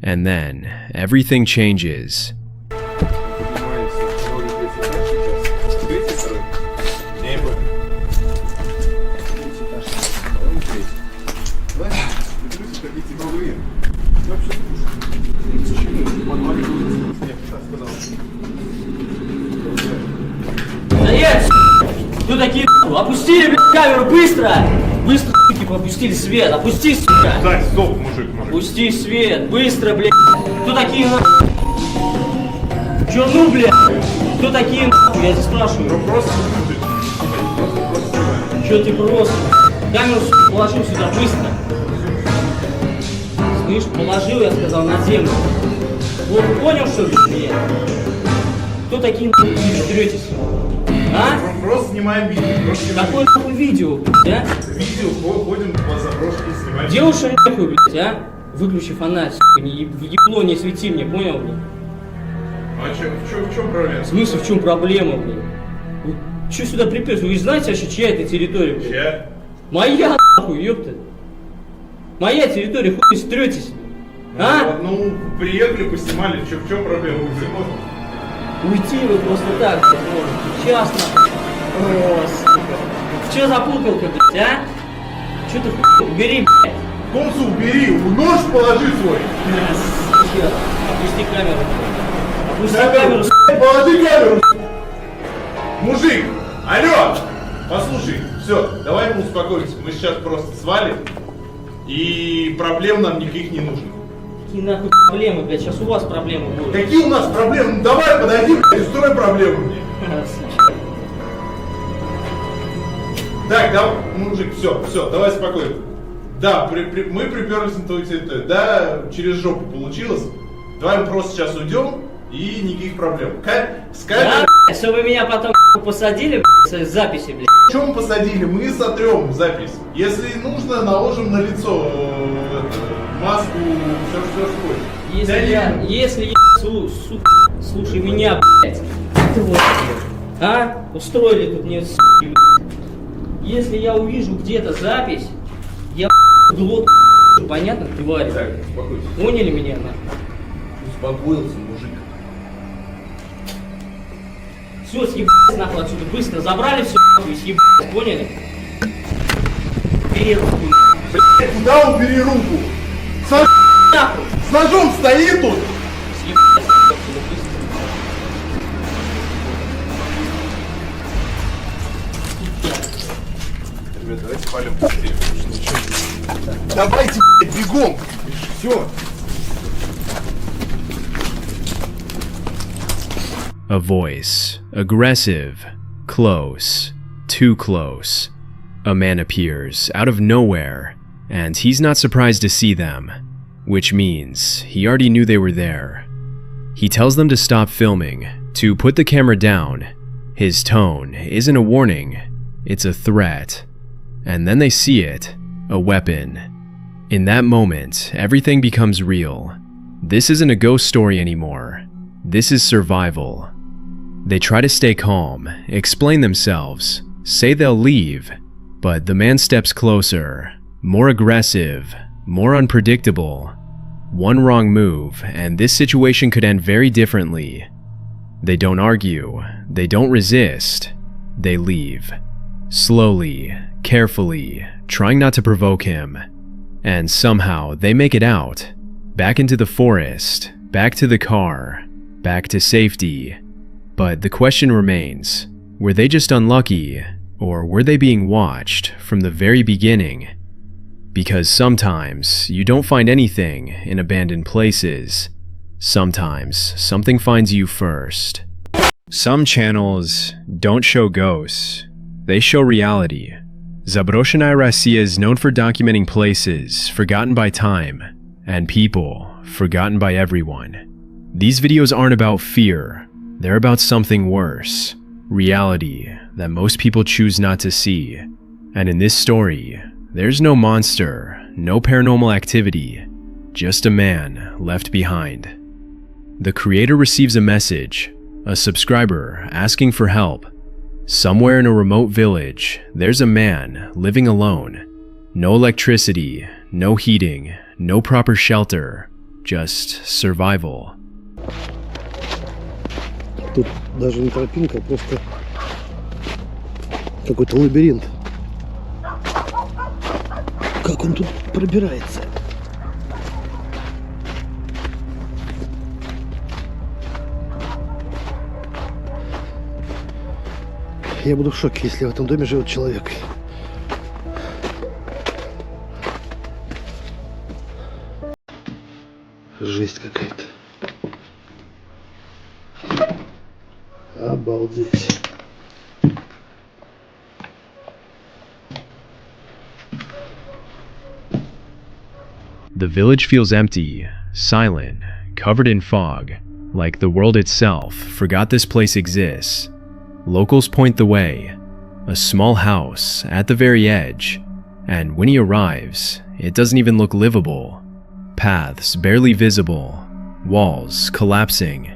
And then, everything changes. Кто такие, опустили, блядь, камеру, быстро! Быстро, суки, опустили свет, опусти, сука! Стой, стоп, мужик. Опусти свет, быстро, блядь! Кто такие, нахуй? Чё, ну, блядь? Кто такие, нахуй? Я тебя спрашиваю. Просто. Чё ты просто? Камеру, сука, положил сюда, быстро! Слышь, положил, я сказал, на землю. Вот, понял, что ли, блядь? Кто такие, нахуй, деретесь? А? Просто снимаем видео. Какое нахуй видео, блядь, а? Видео, ходим по заброшке и снимаем. Делай шариху, блядь, а? Выключи фонарь, сука, в ебло не свети мне, понял, блядь? А в чем проблема? В смысле, в чем проблема, блядь? Вы чё сюда приперся? Вы знаете вообще, чья это территория, блядь? Чья? Моя, нахуй, ёпта. Моя территория, хуй стретесь. А? Ну, приехали, поснимали, в чем проблема? Уйти вы просто так, блядь, можете. Сейчас, нахуй. О, сука. Чё за пукалка, блядь, а? Чё ты хуй? Убери, блядь. Консул, убери, нож положи свой. Сука. Опусти камеру. Опусти камеру, сука. Положи камеру. Мужик, алло. Послушай, все, давай мы успокоимся. Мы сейчас просто свалим. И проблем нам никаких не нужно. Какие нахуй проблемы, блядь? Сейчас у вас проблемы будут. Какие у нас проблемы? Ну давай, подойди, блядь, устрой проблему мне. Так, да, мужик, все, давай спокойно. Да, мы приперлись на твою территорию. Да, через жопу получилось. Давай мы просто сейчас уйдем и никаких проблем. Да, чтобы вы меня потом посадили, блядь, с записи, блядь. Чем мы посадили? Мы сотрем запись. Если нужно, наложим на лицо маску, все что хочешь. Если я, сука, слушай меня, блядь. Ты вот, а? Устроили тут мне, сука, блядь. Если я увижу где-то запись, я в глотку, понятно, тварь? Так, успокойся. Поняли меня, нахуй? Успокоился, мужик. Все, съебались нахуй отсюда, быстро забрали все, нахуй, съебались, поняли? Бери руку, блядь, куда убери руку? С ножом стоит тут! Съебались отсюда, быстро. Ребят, давайте палим быстрее. Давайте, блядь, бегом! Все. A voice, aggressive, close, too close. A man appears out of nowhere, and he's not surprised to see them, which means he already knew they were there. He tells them to stop filming, to put the camera down. His tone isn't a warning, it's a threat. And then they see it, a weapon. In that moment, everything becomes real. This isn't a ghost story anymore. This is survival. They try to stay calm, explain themselves, say they'll leave, but the man steps closer, more aggressive, more unpredictable. One wrong move, and this situation could end very differently. They don't argue, they don't resist, they leave. Slowly, carefully, trying not to provoke him. And somehow they make it out. Back into the forest, back to the car, back to safety. But the question remains, were they just unlucky, or were they being watched from the very beginning? Because sometimes you don't find anything in abandoned places. Sometimes something finds you first. Some channels don't show ghosts, they show reality. Zabрошенная Россия is known for documenting places forgotten by time and people forgotten by everyone. These videos aren't about fear, they're about something worse, reality that most people choose not to see. And in this story, there's no monster, no paranormal activity, just a man left behind. The creator receives a message, a subscriber asking for help. Somewhere in a remote village, there's a man living alone. No electricity, no heating, no proper shelter, just survival. Тут даже не тропинка, просто какой-то лабиринт. Как он тут пробирается? Я буду в шоке, если в этом доме живет человек. Жесть какая-то. Обалдеть. The village feels empty, silent, covered in fog, like the world itself forgot this place exists. Locals point the way, a small house at the very edge, and when he arrives, it doesn't even look livable. Paths barely visible, walls collapsing,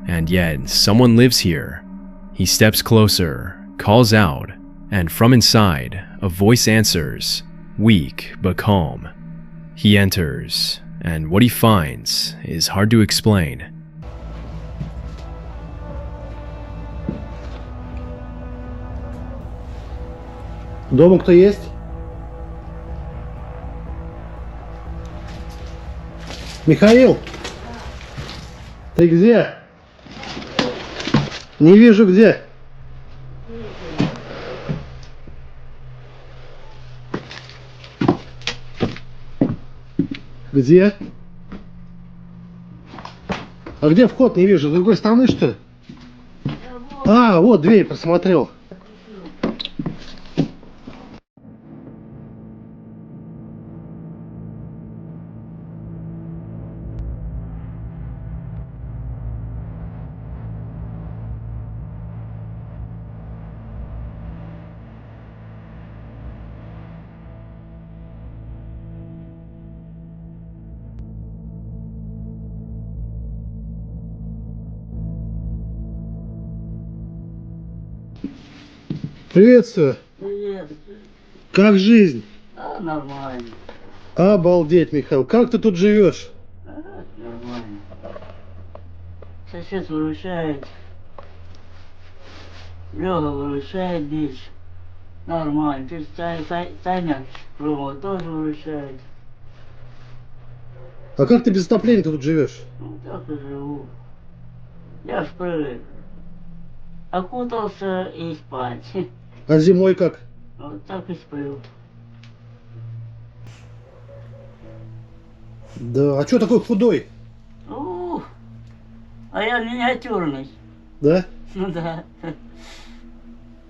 and yet someone lives here. He steps closer, calls out, and from inside, a voice answers, weak but calm. He enters, and what he finds is hard to explain. Дома кто есть? Михаил, ты где? Не вижу где. Где? А где вход? Не вижу. С другой стороны, что ли? А, вот дверь просмотрел. Приветствую. Привет. Как жизнь? Нормально. Обалдеть, Михаил. Как ты тут живешь? Нормально. Сосед выручает. Лёга выручает здесь. Нормально. Ты Таня тоже выручает. А как ты без отопления тут живешь? Ну так и живу. Я ж привык. Окутался и спать. А зимой как? Вот так и сплю. Да, а чё такой худой? А я миниатюрный. Да? Ну да.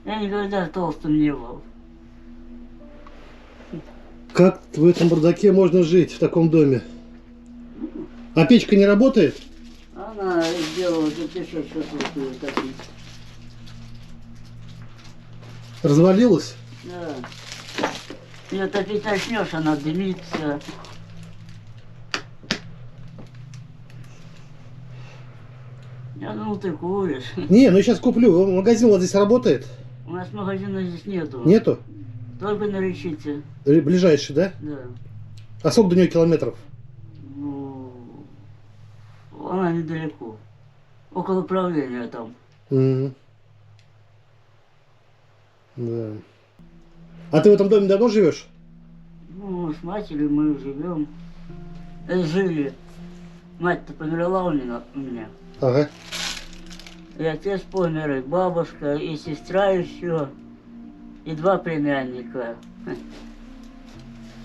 Я никогда толстым не был. Как в этом бардаке можно жить, в таком доме? А печка не работает? Она Она сделала запишет, что тут топить. Развалилась? Да. Ее топить начнешь, она дымится. Я думал, ты куришь. Не, ну сейчас куплю. Магазин вот здесь работает? У нас магазина здесь нету. Нету? Только на Речите. Ближайший, да? Да. А сколько до нее километров? Ну, она недалеко. Около правления там. Да. А ты в этом доме давно живешь? Ну, с матерью мы живем. Жили. Мать-то померла у меня. Ага. И отец помер, и бабушка, и сестра еще, и 2 племянника.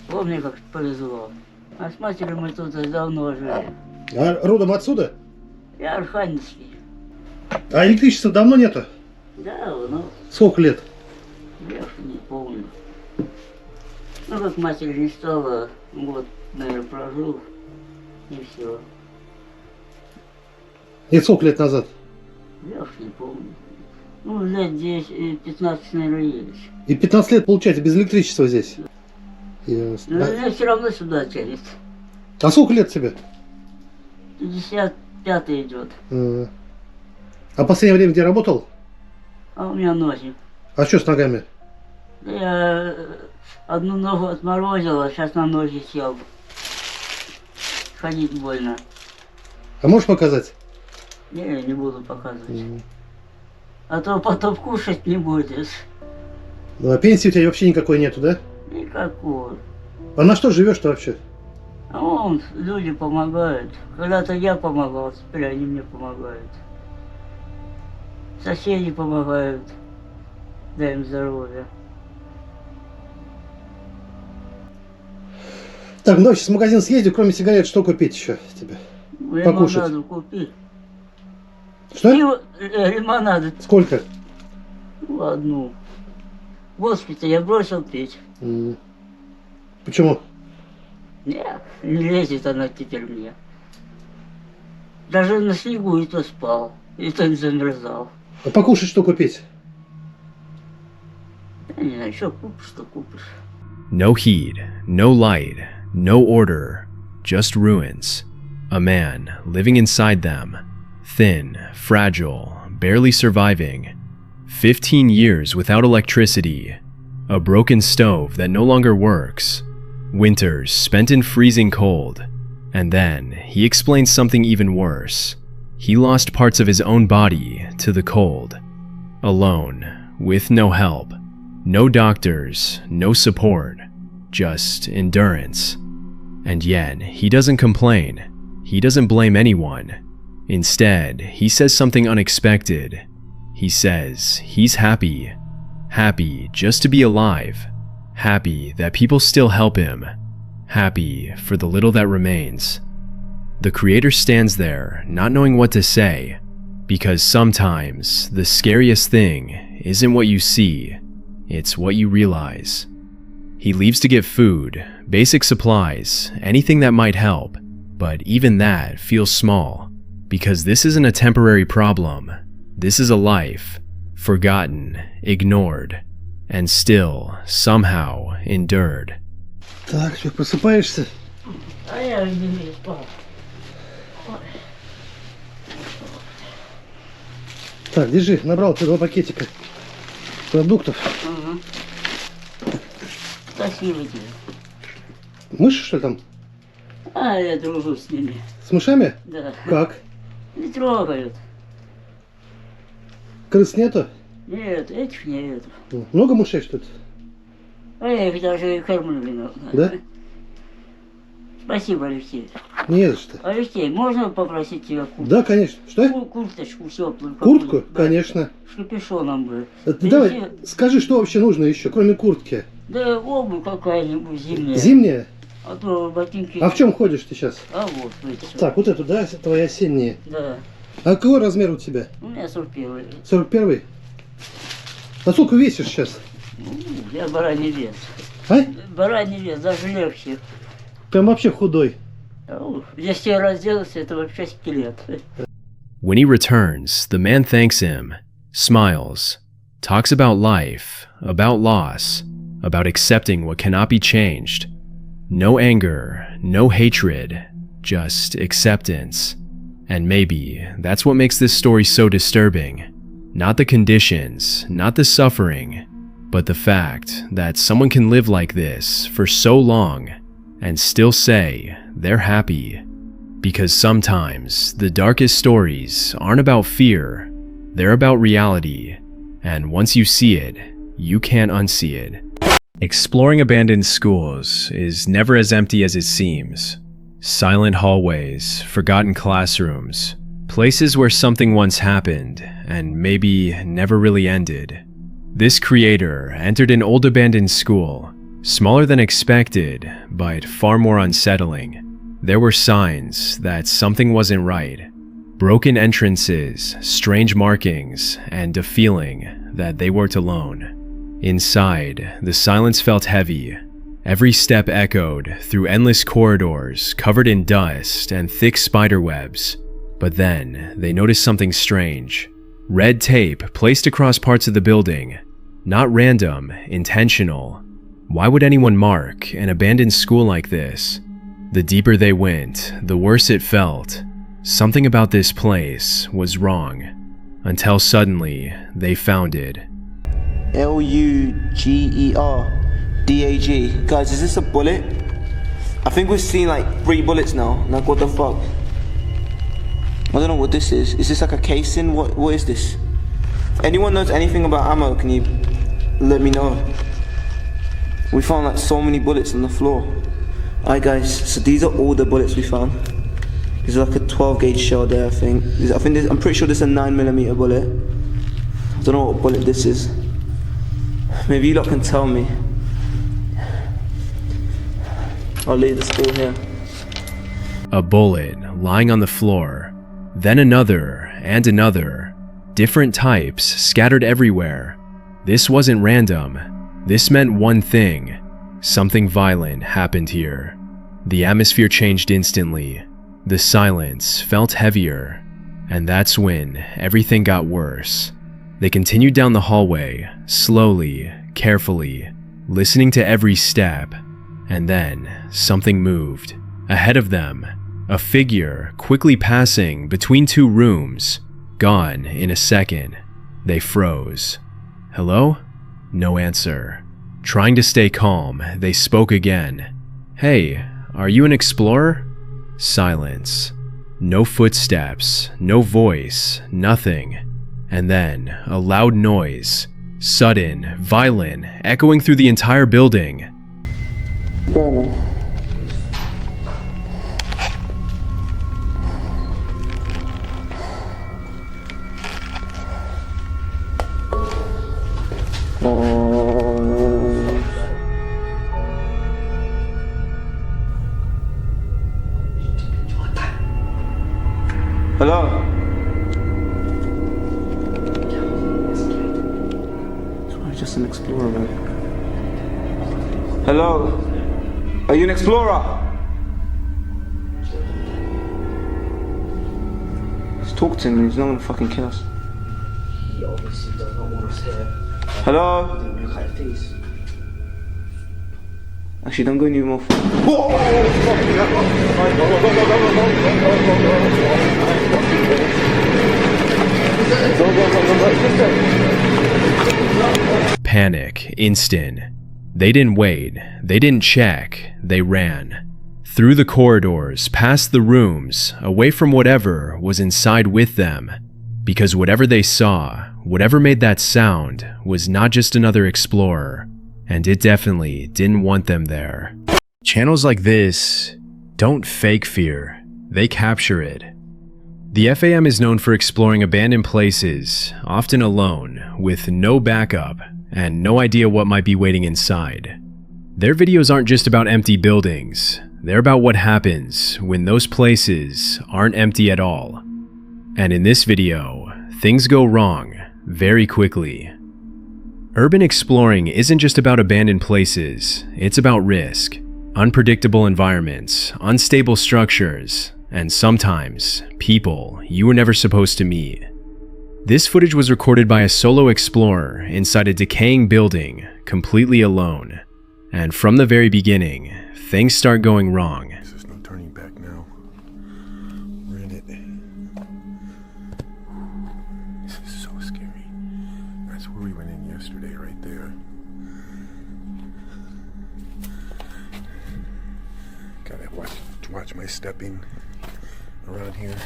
Помню, как повезло. А с матерью мы тут давно жили. А родом отсюда? Я Архангельский. А электричества давно нету? Да, ну... Сколько лет? Я уж не помню. Ну, как матери не стало, год, наверное, прожил, и все. И сколько лет назад? Я уж не помню. Ну, лет 10, 15, наверное, есть. И 15 лет, получается, без электричества здесь? Ясно. Но меня все равно сюда тянет. А сколько лет тебе? 55 идет. А последнее время где работал? А у меня ноги. А что с ногами? Я одну ногу отморозила, сейчас на ноги сел. Ходить больно. А можешь показать? Не, не буду показывать. А то потом кушать не будешь. Ну, а пенсии у тебя вообще никакой нету, да? Никакой. А на что живешь-то вообще? А вон, люди помогают. Когда-то я помогал, теперь они мне помогают. Соседи помогают. Дай им здоровья. Так, ну сейчас в магазин съездил, кроме сигарет, что купить еще тебе? Покушать. Лимонаду купи. Что? Лимонаду. Сколько? Ну, одну. Господи, я бросил пить. Почему? Не лезет она теперь мне. Даже на снегу и то спал, и то не замерзал. А покушать что купить? Я не знаю, что купишь, что купишь. No heat, no light, no order, just ruins. A man living inside them, thin, fragile, barely surviving. 15 years without electricity. A broken stove that no longer works. Winters spent in freezing cold. And then he explains something even worse. He lost parts of his own body to the cold. Alone, with no help. No doctors, no support. Just endurance. And yet, he doesn't complain. He doesn't blame anyone. Instead, he says something unexpected. He says he's happy. Happy just to be alive. Happy that people still help him. Happy for the little that remains. The creator stands there, not knowing what to say, because sometimes the scariest thing isn't what you see, it's what you realize. He leaves to get food, basic supplies, anything that might help, but even that feels small, because this isn't a temporary problem. This is a life, forgotten, ignored, and still, somehow, endured. Так, что, просыпаешься? А я не спал. Так, держи, набрал тебе 2 пакетика продуктов. Ага. Спасибо тебе. Мыши, что ли, там? А, я дружу с ними. С мышами? Да. Как? Не трогают. Крыс нету? Нет, этих нет. Много мышей, что ли? А я их даже и кормлю иногда. Да? Спасибо, Алексей. Не за что. Алексей, можно попросить тебя куртку? Да, конечно. Что? Курточку теплую. Куртку? Да. Конечно. С капюшоном бы. Давай, скажи, что вообще нужно еще, кроме куртки? Да обувь какая-нибудь зимняя. Зимняя? А то ботинки... А в чем ходишь ты сейчас? А вот, эти. Так, вот эту, да, твои осенние. Да. А какой размер у тебя? У меня 41. 41? А сколько весишь сейчас? Я бараний вес. А? Бараний вес, даже легче. Прям вообще худой. Если я разделался, это вообще скелет. When he returns, the man thanks him, smiles, talks about life, about loss, about accepting what cannot be changed. No anger, no hatred, just acceptance. And maybe that's what makes this story so disturbing. Not the conditions, not the suffering, but the fact that someone can live like this for so long and still say they're happy. Because sometimes the darkest stories aren't about fear, they're about reality. And once you see it, you can't unsee it. Exploring abandoned schools is never as empty as it seems. Silent hallways, forgotten classrooms, places where something once happened and maybe never really ended. This creator entered an old abandoned school, smaller than expected, but far more unsettling. There were signs that something wasn't right. Broken entrances, strange markings, and a feeling that they weren't alone. Inside, the silence felt heavy. Every step echoed through endless corridors covered in dust and thick spider webs. But then, they noticed something strange. Red tape placed across parts of the building. Not random, intentional. Why would anyone mark an abandoned school like this? The deeper they went, the worse it felt. Something about this place was wrong. Until suddenly, they found it. Lugerdag. Guys, is this a bullet? I think we've seen like 3 bullets now. Like, what the fuck? I don't know what this is. Is this like a casing? What is this? Anyone knows anything about ammo, can you let me know? We found like so many bullets on the floor. Alright guys, so these are all the bullets we found. There's like a 12 gauge shell there, I think. I'm pretty sure this is a 9mm bullet. I don't know what bullet this is. Maybe you lot can tell me. I'll leave the school here. A bullet lying on the floor, then another and another. Different types scattered everywhere. This wasn't random. This meant one thing. Something violent happened here. The atmosphere changed instantly. The silence felt heavier. And that's when everything got worse. They continued down the hallway, slowly, carefully, listening to every step. And then something moved. Ahead of them, a figure quickly passing between 2 rooms, gone in a second. They froze. Hello? No answer. Trying to stay calm, they spoke again. Hey, are you an explorer? Silence. No footsteps, no voice, nothing. And then a loud noise, sudden, violent, echoing through the entire building. Hello? Sorry, just an explorer, man. Hello? Are you an explorer? Let's talk to him, he's not gonna fucking kill us. He obviously does not want us here. Hello? Actually, don't go near more. Panic, instant. They didn't wait, they didn't check, they ran. Through the corridors, past the rooms, away from whatever was inside with them. Because whatever they saw, whatever made that sound, was not just another explorer. And it definitely didn't want them there. Channels like this don't fake fear, they capture it. The FAM is known for exploring abandoned places, often alone, with no backup, and no idea what might be waiting inside. Their videos aren't just about empty buildings, they're about what happens when those places aren't empty at all. And in this video, things go wrong very quickly. Urban exploring isn't just about abandoned places, it's about risk, unpredictable environments, unstable structures, and sometimes people you were never supposed to meet. This footage was recorded by a solo explorer inside a decaying building, completely alone. And from the very beginning, things start going wrong. There's no turning back now. We're in it. This is so scary. That's where we went in yesterday, right there. Gotta watch my stepping around here.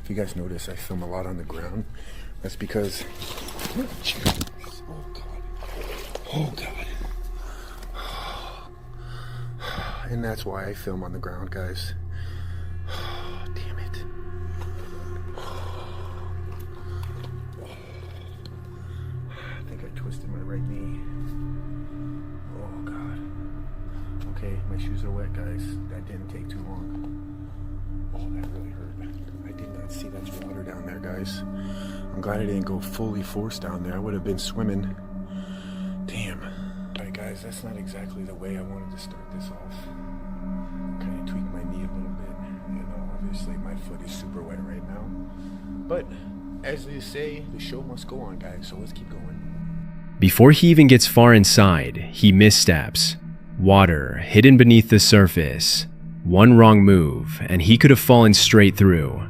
If you guys notice, I film a lot on the ground. That's because... Oh God. Oh God. And that's why I film on the ground, guys. Damn it. I think I twisted my right knee. Oh God. Okay, my shoes are wet, guys. That didn't take too long. Oh, that really hurt. I did not see that's water down there, guys. I'm glad I didn't go fully force down there. I would have been swimming. Damn. Alright guys, that's not exactly the way I wanted to start this off. Kind of tweaked my knee a little bit. You know, obviously my foot is super wet right now. But, as they say, the show must go on, guys, so let's keep going. Before he even gets far inside, he missteps. Water hidden beneath the surface. One wrong move, and he could have fallen straight through.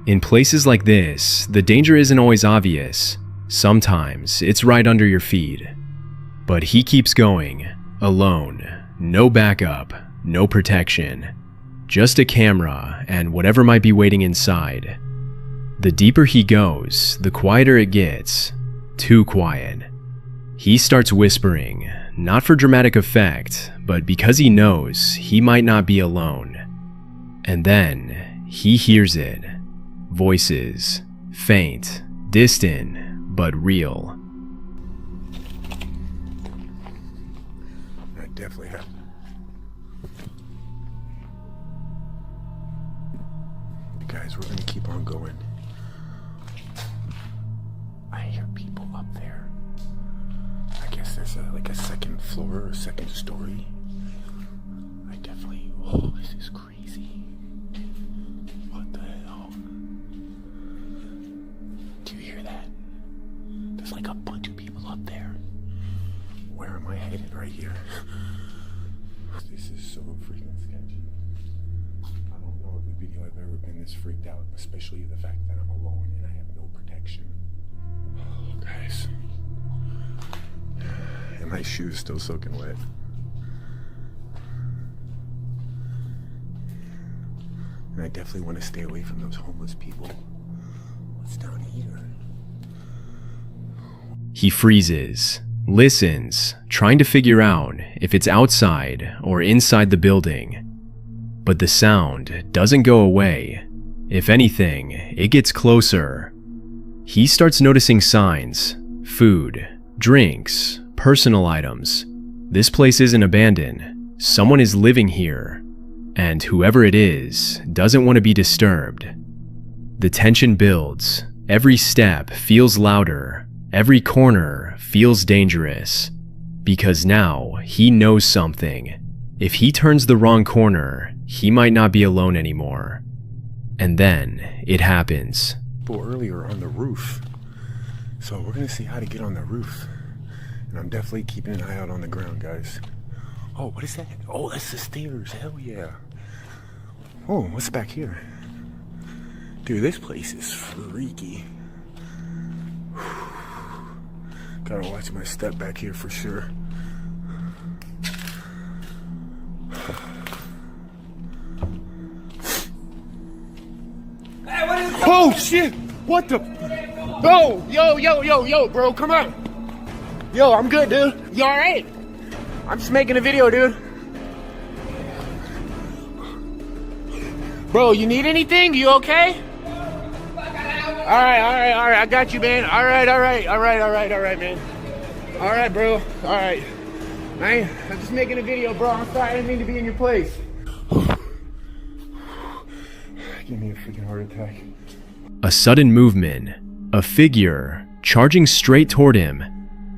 In places like this, the danger isn't always obvious. Sometimes it's right under your feet. But he keeps going, alone, no backup, no protection. Just a camera and whatever might be waiting inside. The deeper he goes, the quieter it gets. Too quiet. He starts whispering, not for dramatic effect, but because he knows he might not be alone. And then he hears it. Voices, faint, distant, but real. I definitely have. Guys, we're gonna keep on going. I hear people up there. I guess there's like a second floor or second story. I definitely. Oh, this is crazy. What the hell? Do you hear that? There's like a bunch of people up there. Where am I headed? Right here. This is so freaking sketchy. I don't know of a video I've ever been this freaked out, especially the fact that I'm alone and I have no protection. Oh, guys. And my shoes still soaking wet. And I definitely want to stay away from those homeless people. What's down here? He freezes, listens, trying to figure out if it's outside or inside the building. But the sound doesn't go away. If anything, it gets closer. He starts noticing signs, food, drinks, personal items. This place isn't abandoned. Someone is living here. And whoever it is doesn't want to be disturbed. The tension builds. Every step feels louder. Every corner feels dangerous. Because now he knows something. If he turns the wrong corner, he might not be alone anymore. And then it happens. Earlier on the roof. So we're gonna see how to get on the roof. And I'm definitely keeping an eye out on the ground, guys. Oh, what is that? Oh, that's the stairs. Hell yeah. Oh, what's back here? Dude, this place is freaky. Gotta watch my step back here for sure. Hey, what is going Oh shit! What the? Yo, bro, come on. Yo, I'm good, dude. You alright? I'm just making a video, dude. Bro, you need anything? You okay? Alright, I got you, man. Alright, man. Alright, bro. Alright. I'm just making a video, bro. I'm sorry, I didn't mean to be in your place. Give me a freaking heart attack. A sudden movement, a figure charging straight toward him.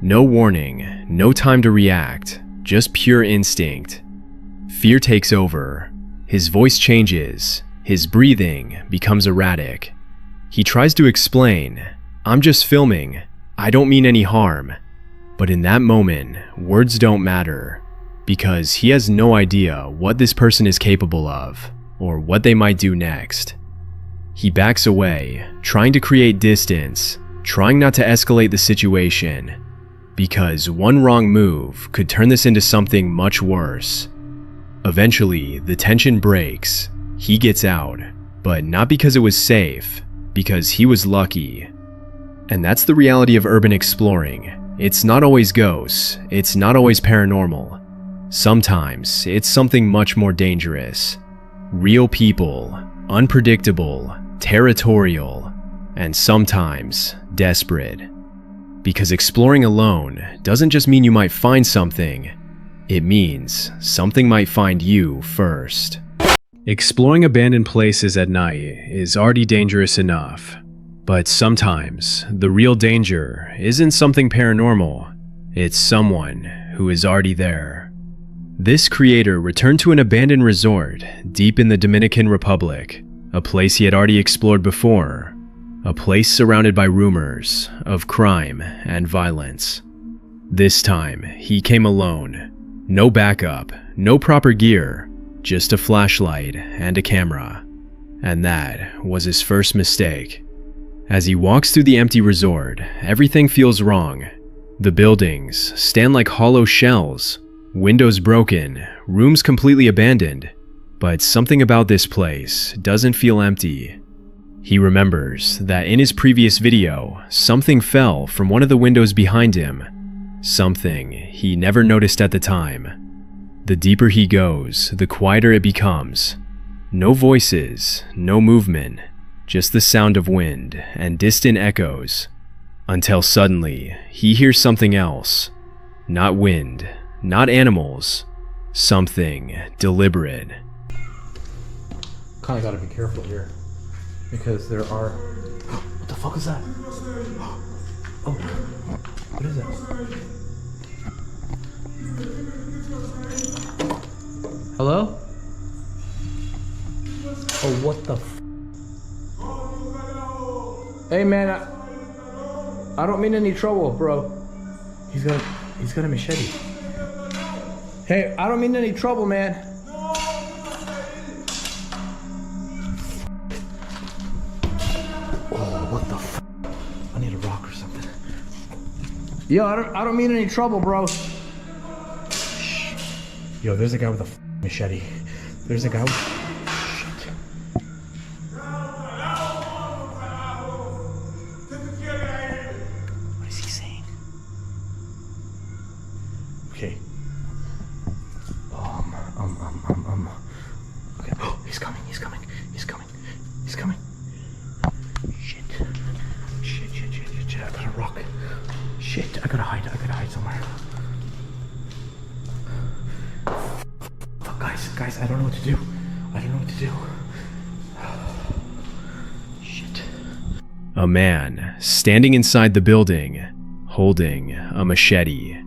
No warning, no time to react, just pure instinct. Fear takes over. His voice changes, His breathing becomes erratic. He tries to explain, "I'm just filming. I don't mean any harm." But in that moment, words don't matter, because he has no idea what this person is capable of, or what they might do next. He backs away, trying to create distance, trying not to escalate the situation, because one wrong move could turn this into something much worse. Eventually, the tension breaks. He gets out, but not because it was safe, because he was lucky. And that's the reality of urban exploring. It's not always ghosts, it's not always paranormal. Sometimes it's something much more dangerous. Real people, unpredictable, territorial, and sometimes desperate. Because exploring alone doesn't just mean you might find something, it means something might find you first. Exploring abandoned places at night is already dangerous enough, but sometimes the real danger isn't something paranormal, it's someone who is already there. This creator returned to an abandoned resort deep in the Dominican Republic, a place he had already explored before, a place surrounded by rumors of crime and violence. This time, he came alone. No backup, no proper gear, just a flashlight and a camera. And that was his first mistake. As he walks through the empty resort, everything feels wrong. The buildings stand like hollow shells, windows broken, rooms completely abandoned. But something about this place doesn't feel empty. He remembers that in his previous video, something fell from one of the windows behind him. Something he never noticed at the time. The deeper he goes, the quieter it becomes. No voices, no movement, just the sound of wind and distant echoes. Until suddenly, he hears something else. Not wind, not animals. Something deliberate. Kinda gotta be careful here, because there are... What the fuck is that? Oh, what is that? Hello? Oh, what the f... Hey man, I don't mean any trouble, bro. He's got a machete. Hey, I don't mean any trouble, man. Oh, what the f... I need a rock or something. Yo, I don't mean any trouble, bro. Shh. Yo, there's a guy with a machete. There's a guy with... Shit. What is he saying? Okay. Okay. Oh, he's coming. Shit. I got a rock. Shit, I gotta hide somewhere. Guys, I don't know what to do. Shit. A man standing inside the building, holding a machete.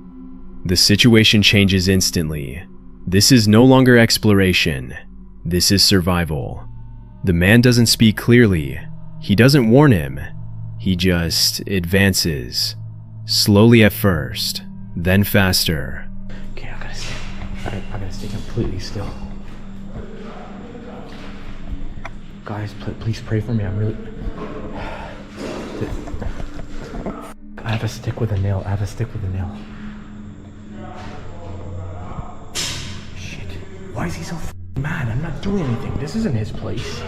The situation changes instantly. This is no longer exploration. This is survival. The man doesn't speak clearly. He doesn't warn him. He just advances. Slowly at first, then faster. Okay, I gotta stay completely still. Guys, please pray for me. I'm really... I have a stick with a nail. Shit. Why is he so mad? I'm not doing anything. This isn't his place.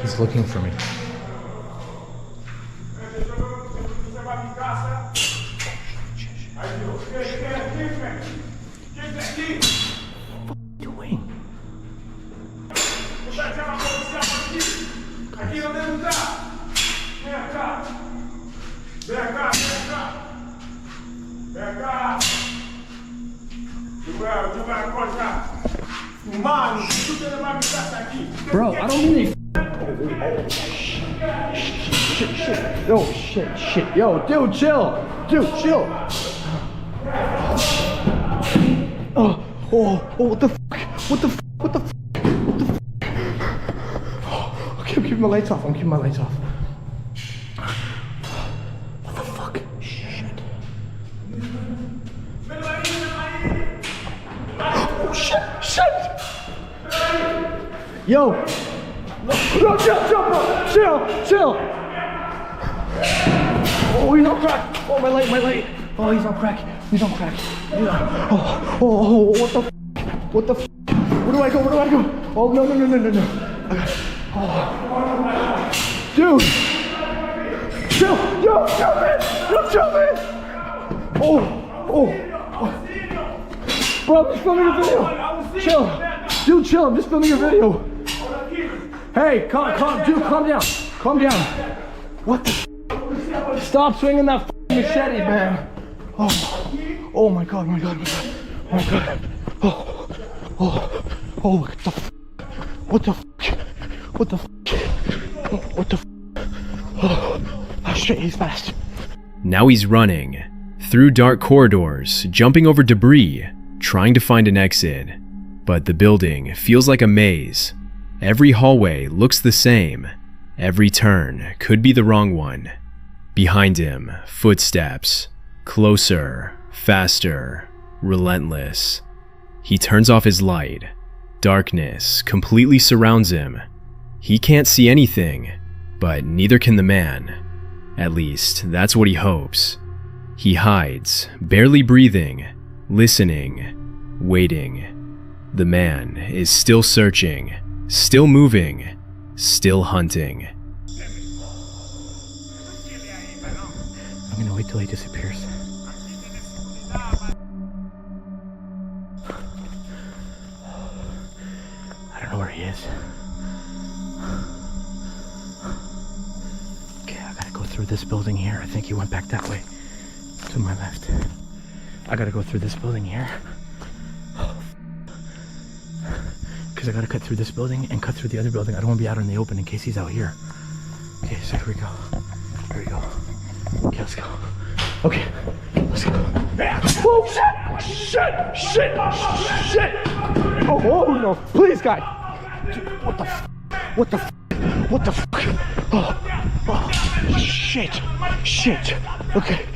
He's looking for me. Vai, vai, Bro, I don't mean any. Shit. Yo, shit. Yo, dude, chill. Dude, chill. Oh, what the fuck? What the fuck? Oh, okay, I'm keeping my lights off. What the fuck? Shit. Oh, shit. Yo, chill. Oh, he's on crack. Oh, my light. Oh, he's on crack. Oh, what the f? Where do I go? Oh, no. Oh. Dude. Chill. Yo, chill, man. Oh. Bro, I'm just filming a video. Chill. Dude, chill. I'm just filming a video. Hey, calm down. What the f? Stop swinging that f***ing machete, man. Oh my god. Oh, what the f? Oh shit, he's fast. Now he's running through dark corridors, jumping over debris, trying to find an exit. But the building feels like a maze. Every hallway looks the same. Every turn could be the wrong one. Behind him, footsteps. Closer, faster, relentless. He turns off his light. Darkness completely surrounds him. He can't see anything, but neither can the man. At least, that's what he hopes. He hides, barely breathing, listening, waiting. The man is still searching, still moving, still hunting. I'm gonna wait till he disappears. I don't know where he is. Okay, I gotta go through this building here. I think he went back that way, to my left. I gotta go through this building here. Because I gotta cut through this building and cut through the other building. I don't want to be out in the open in case he's out here. Okay, so here we go. Okay, let's go. Okay, let's go. Oh, shit! Oh, no. Please, guy. Dude, what the f? Oh, shit. Okay.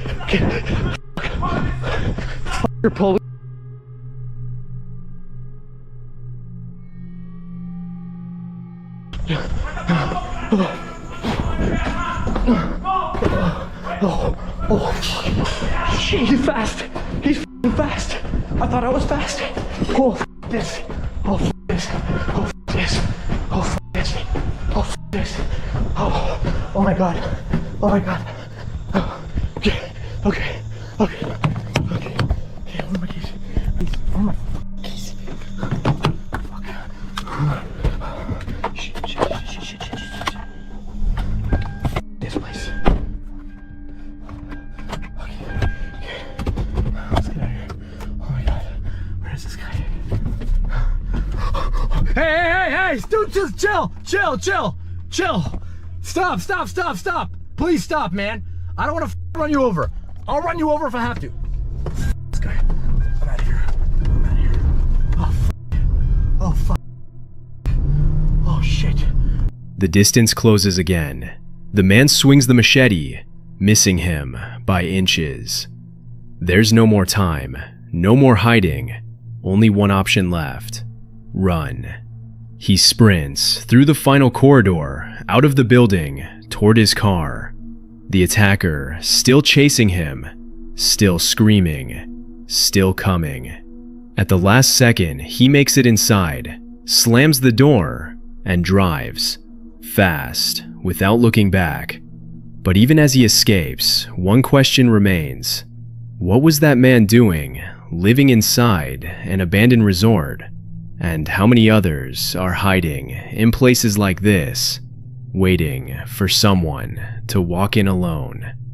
Fuck your police. Oh, shit, he's fast. He's f***ing fast. I thought I was fast. Oh, f*** this. Oh, f*** this. Oh, f*** this. Oh, f*** this. Oh, f*** this. Oh my god. Oh, okay. Where are my keys? Where are my keys? Fuck. Shit. This place. Let's get out of here. Oh my god. Where is this guy? Hey! Dude, just chill! Stop! Please stop, man. I don't want to run you over. I'll run you over if I have to. This guy. I'm out of here. Oh, fuck. Oh, shit. The distance closes again. The man swings the machete, missing him by inches. There's no more time, no more hiding, only one option left: run. He sprints through the final corridor, out of the building, toward his car. The attacker still chasing him, still screaming, still coming. At the last second, he makes it inside, slams the door, and drives. Fast, without looking back. But even as he escapes, one question remains. What was that man doing, living inside an abandoned resort? And how many others are hiding in places like this, waiting for someone to walk in alone?